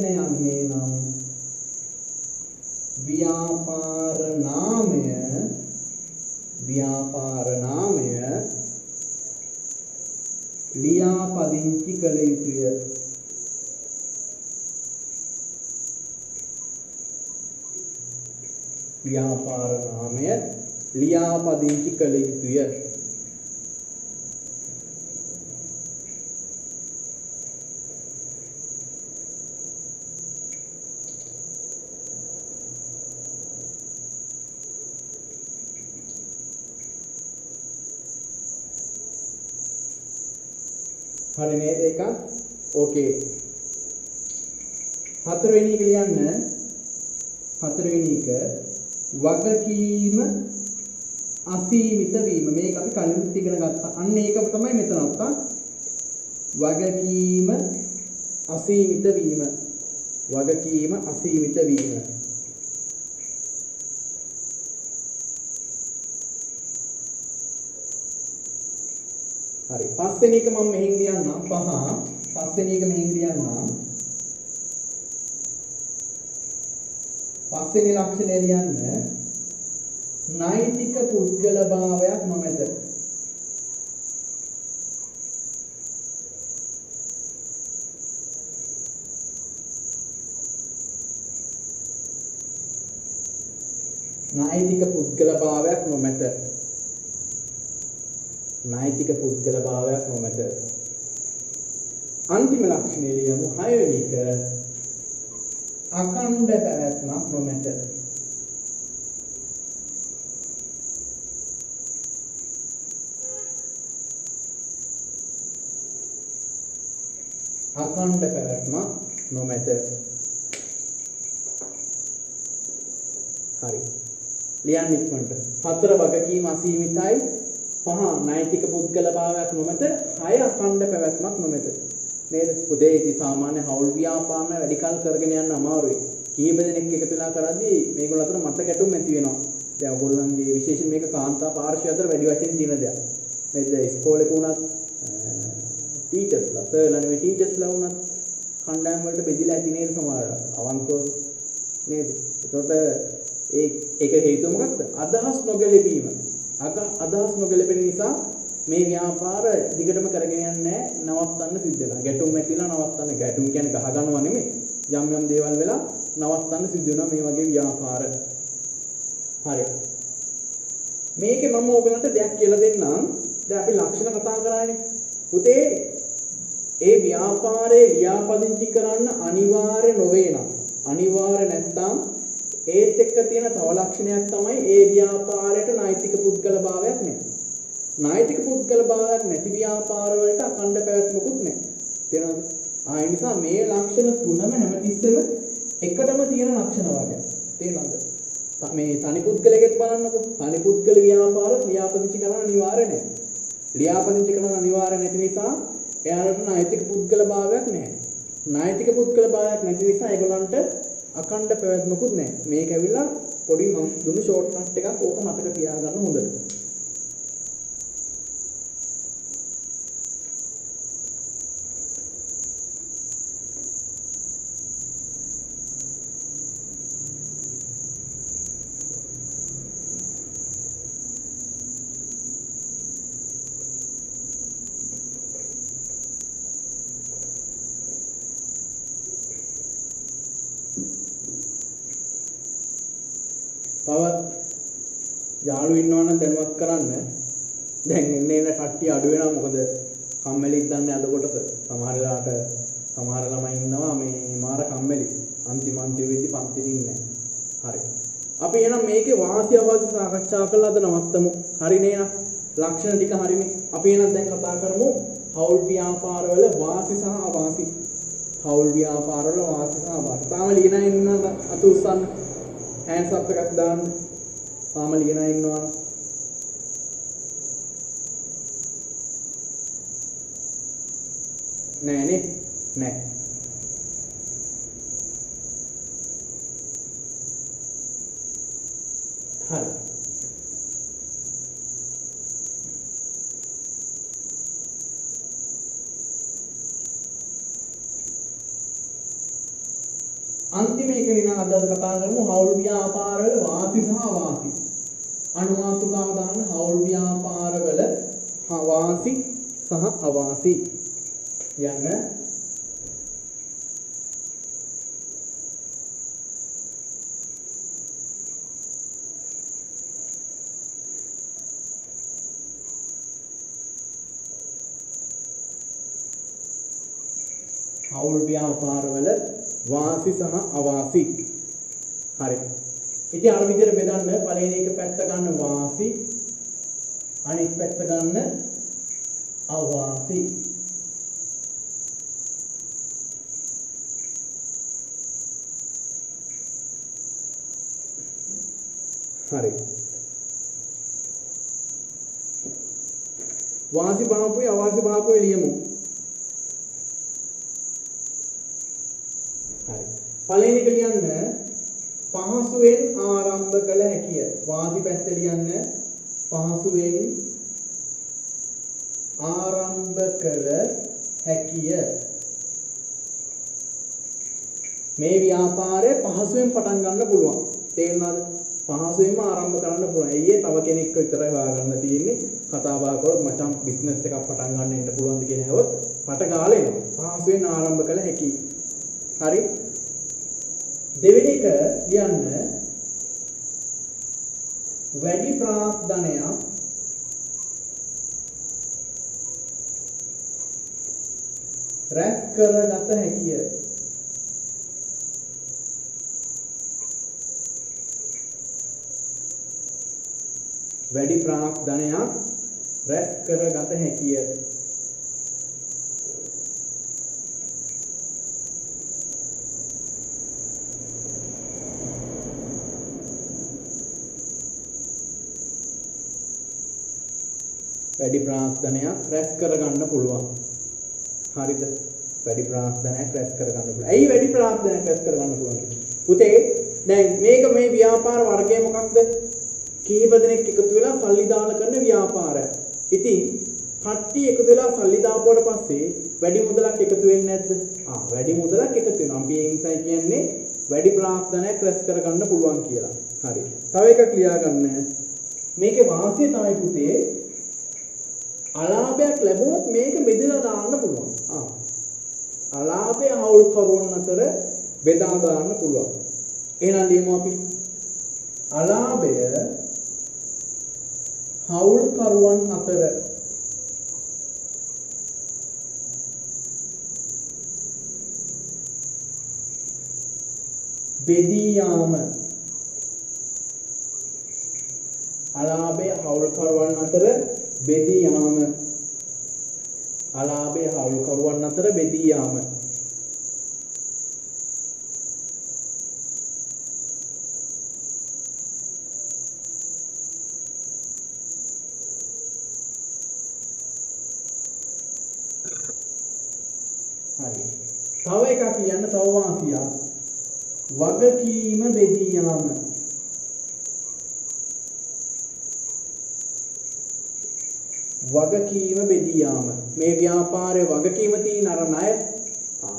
යන්නේ නම් ව්‍යාපාර නාමය ලියාපදිංචි කළ යුතුය. ව්‍යාපාර නාමය ලියාපදිංචි කළ යුතුය. හරි නේද එක? ඕකේ. හතරවෙනි එක ලියන්න. හතරවෙනි එක වගකීම අසීමිත වීම. මේක අපි කලින් ඉගෙන ගත්තා. අන්න ඒක තමයි මෙතන අත්තා. වගකීම අසීමිත වීම. හරි. පස්වෙනි එක මම මෙහෙන් ලියන්නම් 5. පස්වෙනි එක මෙහෙන් ලියන්නම්. පස්වෙනි ලක්ෂණය ලියන්න නෛතික පුද්ගල භාවයක් නොමැත. නෛතික පුද්ගල භාවයක් නොමැත. නෛතික පුද්ගල භාවයක් නොමැත. අන්තිම ලක්ෂණය ලියමු 6 වෙනි එක අඛණ්ඩ පැවැත්මක් නොමැත. අඛණ්ඩ පැවැත්මක් නොමැත. හරි. ලියන්න ඉක්මනට. 4 වගකීම් අසීමිතයි. 5 නෛතික පුද්ගල භාවයක් නොමැත. 6 අඛණ්ඩ පැවැත්මක් නොමැත. නේද? උදේ ඉති සාමාන්‍ය හවුල් ව්‍යාපාරන වැඩි කල් කරගෙන යන්න අමාරුයි. කීප දෙනෙක් එකතු වෙලා කරද්දී මේගොල්ලෝ අතර මත ගැටුම් ඇති වෙනවා. දැන් ඔයගොල්ලන්ගේ විශේෂයෙන් මේක කාන්තා පාර්ශ්වය අතර වැඩි වශයෙන් තියෙන දෙයක්. නේද? ඉස්කෝලේ වුණත් ටීචර්ස්ලා, සර්ලා නෙවෙයි ටීචර්ස්ලා වුණත් කණ්ඩායම් වලට බෙදිලා ඇති නේද සමහර අවංකව නේද? ඒකට ඒක හේතුව මොකක්ද? අදහස් නොගැලපීම. අදහස් නොගැලපෙන නිසා මේ ව්‍යාපාර දිගටම කරගෙන යන්නේ නවත්තන්න සිද්ධ වෙනවා. ගැටුම් ඇතිලා නවත්තන්න. ගැටුම් කියන්නේ ගහ ගන්නව නෙමෙයි. යම් යම් දේවල් වෙලා නවත්තන්න සිද්ධ වෙනවා මේ වගේ ව්‍යාපාර. හරි. මේකේ මම ඕගලන්ට දෙයක් කියලා දෙන්නම්. දැන් අපි ලක්ෂණ කතා කරානේ. පුතේ ඒ ව්‍යාපාරේ ලියාපදිංචි කරන්න අනිවාර්ය නොවේ නම් අනිවාර්ය නැත්නම් ඒත් එක්ක තියෙන තව ලක්ෂණයක් තමයි ඒ ව්‍යාපාරයට නෛතික පුද්ගල භාවයක් නැහැ. නෛතික පුද්ගල භාවයක් නැති ව්‍යාපාර වලට අඛණ්ඩ පැවැත්මකුත් නැහැ. තේරෙනවද? ඒ නිසා මේ ලක්ෂණ තුනම හැමතිස්සෙම එකටම තියෙන ලක්ෂණ වගේ. තේරෙනවද? මේ තනි පුද්ගලයෙක් බලන්නකෝ. තනි පුද්ගල ව්‍යාපාර ලියාපදිංචි කරන්න අනිවාර්ය නැහැ. ලියාපදිංචි කරන්න අනිවාර්ය නැති නිසා එයාලට නෛතික පුද්ගල භාවයක් නැහැ. නෛතික පුද්ගල භාවයක් නැති නිසා ඒගොල්ලන්ට අඛණ්ඩ පැවැත්මකුත් නැහැ. මේක ඇවිල්ලා පොඩි මම දුන්නු ෂෝට් කට් එකක් ඕක මතක තියාගන්න හොඳට. තව යාළුවෝ ඉන්නවනම් දැනුවත් කරන්න. දැන් එන්නේ එන කට්ටිය අඩු වෙනවා මොකද කම්මැලිත් දන්නේ අද කොටස. සමහර වෙලාවට සමහර ළමයි ඉන්නවා මේ මාර කම්මැලි. අන්තිම වෙද්දි පන්තිෙ ඉන්නේ නැහැ. හරි. අපි එහෙනම් මේකේ වාසි අවාසි සාකච්ඡා කරලා අද නවත්තමු. හරි නේද? ලක්ෂණ ටික හරිනේ. අපි එහෙනම් දැන් කතා කරමු හවුල් ව්‍යාපාරවල වාසි සහ අවාසි. හවුල් ව්‍යාපාරවල වාසි සහ අවාසි. තාම ලියන ඉන්න අත උස්සන්න. hands up එකක් දාන්න. තාම ලියන ඉන්නවා. නෑනේ. නෑ. හරි. අන්තිම එක විනා අද කතා කරමු හවුල් ව්‍යාපාරවල වාසි සහ අවාසි. අනුමාතුකාව දාන්න හවුල් ව්‍යාපාරවල වාසි සහ අවාසි. යන්න හවුල් ව්‍යාපාරවල වාසි සහ අවාසි. හරි. ඉතින් අර විදිහට බෙදන්න පළවෙනි එක පැත්ත ගන්න වාසි අනිත් පැත්ත ගන්න අවාසි. හරි. වාසි බහපුවේ අවාසි බහපුවේ ලියමු. පළවෙනි එක ලියන්න පහසුවෙන් ආරම්භ කළ හැකිය. වාසි පැත්ත ලියන්න පහසුවෙන් ආරම්භ කළ හැකිය. මේ ව්‍යාපාරය පහසුවෙන් පටන් ගන්න පුළුවන්. තේරුණාද? පහසුවෙන්ම ආරම්භ කරන්න පුළුවන්. අයියේ තව කෙනෙක් විතරයි හොයාගන්න තියෙන්නේ. කතා බහ කරොත් මචං බිස්නස් එකක් පටන් ගන්න ඉන්න පුළුවන්ද කියලා හැවොත් පට ගාලා එනවා. පහසුවෙන් ආරම්භ කළ හැකියි. හරි? දෙවෙනි එක ලියන්න වැඩි ප්‍රාර්ථනයක් රැස් කරගත හැකිය. වැඩි ප්‍රාර්ථනයක් රැස් කරගත හැකිය. වැඩි ප්‍රාර්ථනයක් රැස් කරගන්න පුළුවන්. හරිද? වැඩි ප්‍රාර්ථනයක් රැස් කරගන්න පුළුවන්. ඇයි වැඩි ප්‍රාර්ථනයක් රැස් කරගන්න පුළුවන්? පුතේ දැන් මේ ව්‍යාපාර වර්ගය මොකක්ද? කීප දෙනෙක් එකතු වෙලා සල්ලි දාලා කරන ව්‍යාපාරයක්. ඉතින් කට්ටිය එකතු වෙලා සල්ලි දාපුවට පස්සේ වැඩි මුදලක් එකතු වෙන්නේ නැද්ද? වැඩි මුදලක් එකතු වෙනවා. අපි ඒ නිසායි කියන්නේ වැඩි ප්‍රාර්ථනයක් රැස් කරගන්න පුළුවන් කියලා. හරි. තව එකක් ලියා ගන්න. මේකේ වාසිය තමයි පුතේ අලාභයක් ලැබුණොත් මේක බෙදලා දාන්න පුළුවන්. අලාභය හවුල්කරුවන් අතර බෙදා දාන්න පුළුවන්. එහෙනම් ලියමු අපි අලාභය හවුල්කරුවන් අතර බෙදී යාම. අලාභය හවුල්කරුවන් අතර බෙදී යාම. අලාභය හවුල්කරුවන් අතර බෙදී යාම. හරි. තව එකක් කියන්න තව වාසියක්. වගකීම බෙදී යාම. වගකීම බෙදී යාම. මේ ව්‍යාපාරයේ වගකීම තියෙන අර ණය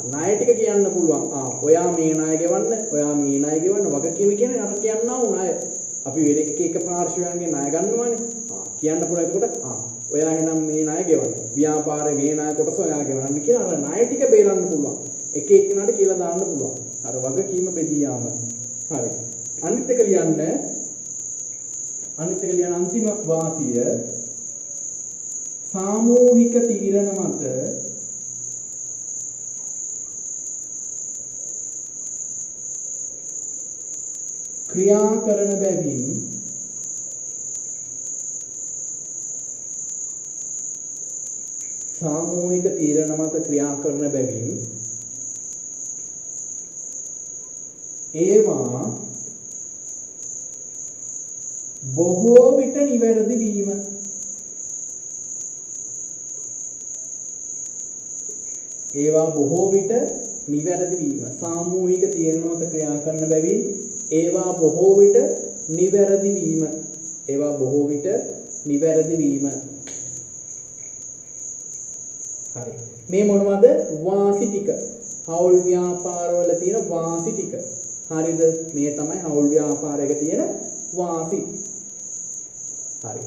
ණය ටික කියන්න පුළුවන්. ඔයා මේ ණය ගෙවන්න, ඔයා මේ ණය ගෙවන්න. වගකීම කියන්නේ අර කියන්නා වූ ණය. අපි වෙන එක පාර්ශවයන්ගේ ණය ගන්නවානේ. කියන්න පුළුවන්. එතකොට ඔයා එහෙනම් මේ ණය ගෙවන්න. ව්‍යාපාරයේ මේ ණය කොටස ඔයා ගෙවන්න කියලා අර ණය ටික බේරන්න පුළුවන්. එක එක්කෙනාට කියලා දාන්න පුළුවන්. අර වගකීම බෙදී යාම. හරි. අනිත් එක ලියන්න අන්තිම වාසිය සාමූහික තීරණ මත ක්‍රියා කරන බැවින් සාමූහික තීරණ මත ක්‍රියා කරන බැවින් ඒවා බොහෝ විට නිවැරදි වීම. ඒවා බොහෝ විට නිවැරදි වීම. සාමූහික තීරණ මත ක්‍රියා කරන බැවින් ඒවා බොහෝ විට නිවැරදි වීම. ඒවා බොහෝ විට නිවැරදි වීම. හරි. මේ මොනවද? වාසි ටික. හවුල් ව්‍යාපාරවල තියෙන වාසි ටික. හරිද? මේ තමයි හවුල් ව්‍යාපාරයක තියෙන වාසි. හරි.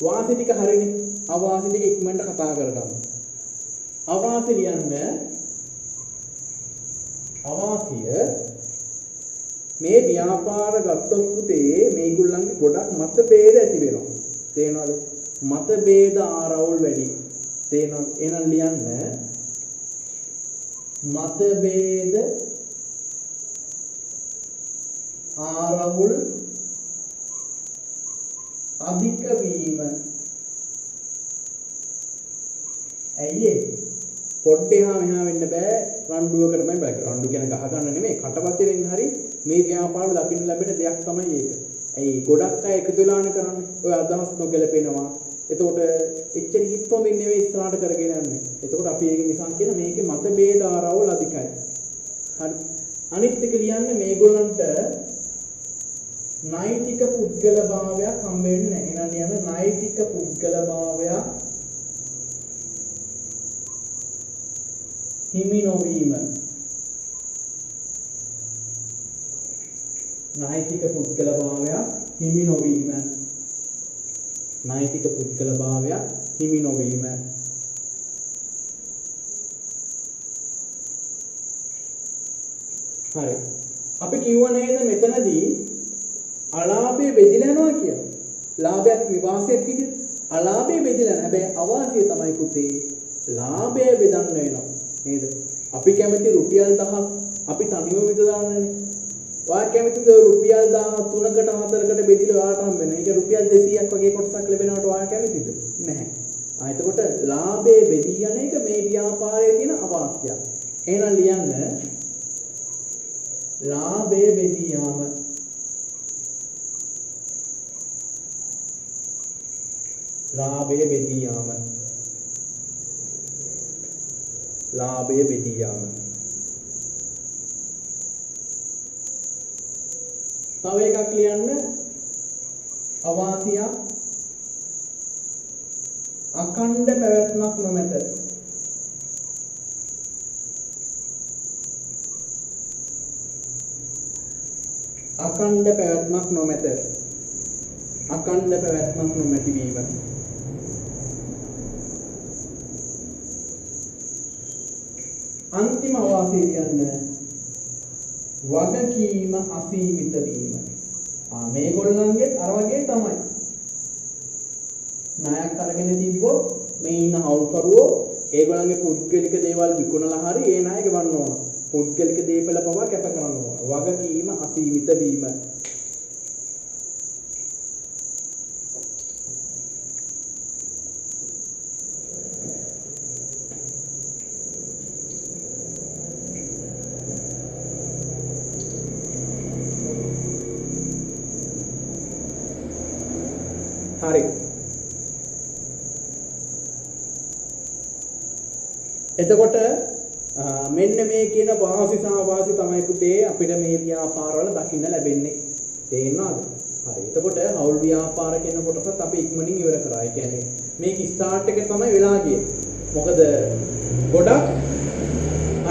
වාසි ටික හරිනේ. අවාසි ටික ඉක්මනට කතා කරගමු. අවාසි ලියන්න. අවාසිය මේ ව්‍යාපාර ගත්තොත් පුතේ මේගොල්ලන්ගේ ගොඩක් මතභේද ඇති වෙනවා. තේරෙනවද? මතභේද ආරවුල් වැඩි. තේරෙනවද? එහෙනම් ලියන්න මතභේද ආරවුල් අධික වීම. ඇයි පොඩ්ඩේ මෙහා වෙන්න බෑ රණ්ඩුවකටමයි බෑ. රණ්ඩු කියන ගහ ගන්න නෙමෙයි කටවචනෙන් හරි මේ ව්‍යාපාර දකින්න ලැබෙන දෙයක් තමයි ඒක. ඇයි ගොඩක් අය එකතු වෙලානේ කරන්නේ. ඔය අදහස් නොගැලපෙනවා. එතකොට එච්චර හිත හොඳින් නෙවෙයි ඉස්සරහට කරගෙන යන්නේ. එතකොට අපි ඒක නිසා කියන මේකේ මතභේද ආරවුල් අධිකයි. හරි. අනිත් එක ලියන්නේ මේගොල්ලන්ට නෛතික පුද්ගල භාවයක් හම්බ වෙන්නේ නැහැ. එහෙනම් ලියන්න නෛතික පුද්ගල භාවයක් හිමි නොවීම. නෛතික පුද්ගලභාවයක් හිමි නොවීම. නෛතික පුද්ගලභාවයක් හිමි නොවීම. හරි. අපි කිව්ව නේද මෙතනදී අලාභය බෙදිලා යනවා කියලා. ලාභයක් විවාසයක් විදිහට අලාභය බෙදිලා යනවා. හැබැයි අවාසිය තමයි පුතේ ලාභය බෙදන්න වෙනවා. නේද? අපි කැමති රුපියල් 1000ක් අපි තනියම විද දාන්නනේ. ඔයා කැමතිද රුපියල් 13කට 4කට බෙදිලා ඔයාට හම්බ වෙනවා. ඒක රුපියල් 200ක් වගේ කොටසක් ලැබෙනවට ඔයා කැමතිද? නැහැ. එතකොට ලාභයේ බෙදී යන එක මේ ව්‍යාපාරයේ තියෙන අවාසියක්. එහෙනම් ලියන්න ලාභයේ බෙදී යාම. ලාභයේ බෙදී යාම. ලාභයේ බෙදී යාම. තව එකක් ලියන්න අවාසියක් අඛණ්ඩ පැවැත්මක් නොමැත. අඛණ්ඩ පැවැත්මක් නොමැත. අඛණ්ඩ පැවැත්මක් නොමැති වීම. අන්තිම අවාසිය ලියන්න වගකීම අසීමිත වීම. මේගොල්ලන්ගේ අර වගේ තමයි. ණයක් අරගෙන තිබ්බොත් මේ ඉන්න හවුල්කරුවෝ ඒගොල්ලන්ගේ පුද්ගලික දේවල් විකුණලා හරි ඒ ණය ගෙවන්න ඕන. පුද්ගලික දේපල පවා කැප කරන්න ඕන. වගකීම අසීමිත වීම. හරි. එතකොට මෙන්න මේ කියන වාසි සහවාසි තමයි පුතේ අපිට මේ ව්‍යාපාරවල දකින්න ලැබෙන්නේ. තේරෙනවද? හරි. එතකොට හවුල් ව්‍යාපාර කියන කොටසත් අපි ඉක්මනින් ඉවර කරා. ඒ කියන්නේ මේක ස්ටාර්ට් එක තමයි වෙලා ගියේ. මොකද ගොඩක්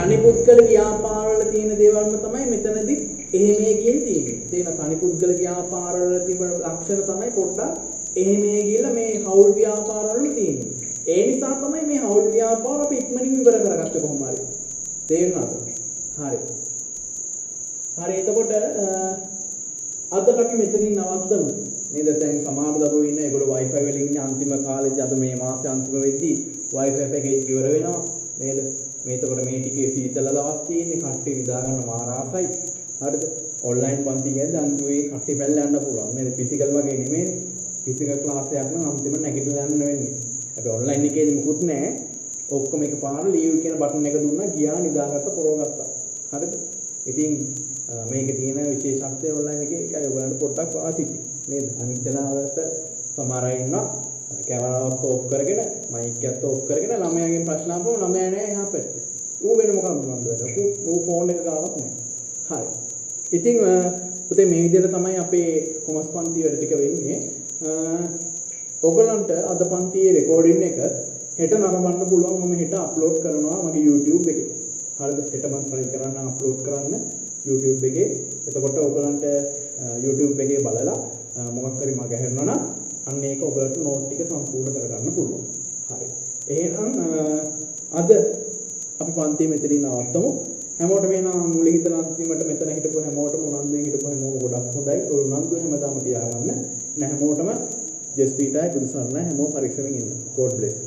අනිපුද්ගල ව්‍යාපාරවල තියෙන දේවල්ම තමයි මෙතනදී එහෙමේ කියන තියෙන්නේ. තේන අනිපුද්ගල ව්‍යාපාරවල තිබෙන ලක්ෂණ තමයි පොඩ්ඩක් එහෙමේ ගිහලා මේ හවුල් ව්‍යාපාරවල තියෙන්නේ. ඒ නිසා තමයි මේ හවුල් ව්‍යාපාර අපි ඉක්මනින් ඉවර කරගත්තේ කොහොම හරි. තේරුණාද? හරි. හරි එතකොට අදට අපි මෙතනින් නවත්තමු. නේද? දැන් සමහර දරුවෝ ඉන්න ඒගොල්ලෝ Wi-Fi වලින් ඉන්නේ අන්තිම කාලේදී අද මේ මාසේ අන්තිම වෙද්දී Wi-Fi පැකේජ් ඉවර වෙනවා. නේද? මේ එතකොට මේ ටිකේ සීතල දවස් තියෙන්නේ කට්ටිය විදා ගන්න මාර ආසයි. හරිද? ඔන්ලයින් පන්ති ගියද අන්තිමේ කට්ටිය පැල්ල යන්න පුළුවන්. නේද? ෆිසිකල් වගේ නෙමෙයි. ෆිසිකල් ක්ලාස් එකක් නම් අන්තිම නැගිටලා යන්න වෙන්නේ. අපි ඔන්ලයින් එකේදී මුකුත් නැහැ. ඔක්කොම එකපාර ලීව් කියන බටන් එක දුන්නා ගියා නිදාගත්ත පොරවගත්තා. හරිද? ඉතින් මේකේ තියෙන විශේෂත්වය ඔන්ලයින් එකේ ඒකයි ඔයගලන්ට පොඩ්ඩක් වාසියි. නේද? අනිත් වෙලාවට සමහර අය ඉන්නවා කැමරාවත් ඕෆ් කරගෙන මයික් එකත් ඕෆ් කරගෙන ළමයාගෙන් ප්‍රශ්න අහපුවම ළමයා නෑ එහා පැත්තේ. ඌ වෙන මොකක්ද මන්ද වෙලා. ඌ ෆෝන් එක ගාවත් නෑ. හරි. ඉතින් පුතේ මේ විදිහට තමයි අපේ කොමර්ස් පන්ති වැඩ ටික වෙන්නේ. ඔයගලන්ට අද පන්තියේ රෙකෝඩින් එක හෙට නරඹන්න පුළුවන්. මම හෙට අප්ලෝඩ් කරනවා මගේ YouTube එකේ. හරිද? හෙට මම try කරන්න අප්ලෝඩ් කරන්න YouTube එකේ. එතකොට ඔයගලන්ට YouTube එකේ බලලා මොකක් හරි මග හැරෙනවා නම් අන්න ඒක ඔයගලන්ට නෝට් ටික සම්පූර්ණ කරගන්න පුළුවන්. හරි. එහෙනම් අද අපි පන්තිය මෙතනින් නවත්තමු. හැමෝටම එන මුලින් ඉඳලා අන්තිමට මෙතන හිටපු හැමෝටම උනන්දුවෙන් හිටපු හැමෝම ගොඩක් හොඳයි. ඔය උනන්දුව හැමදාම තියාගන්න. නැ හැමෝටම ජෙස්පීටයි බුදුසරණයි හැමෝම පරිස්සමෙන් ඉන්න. God bless.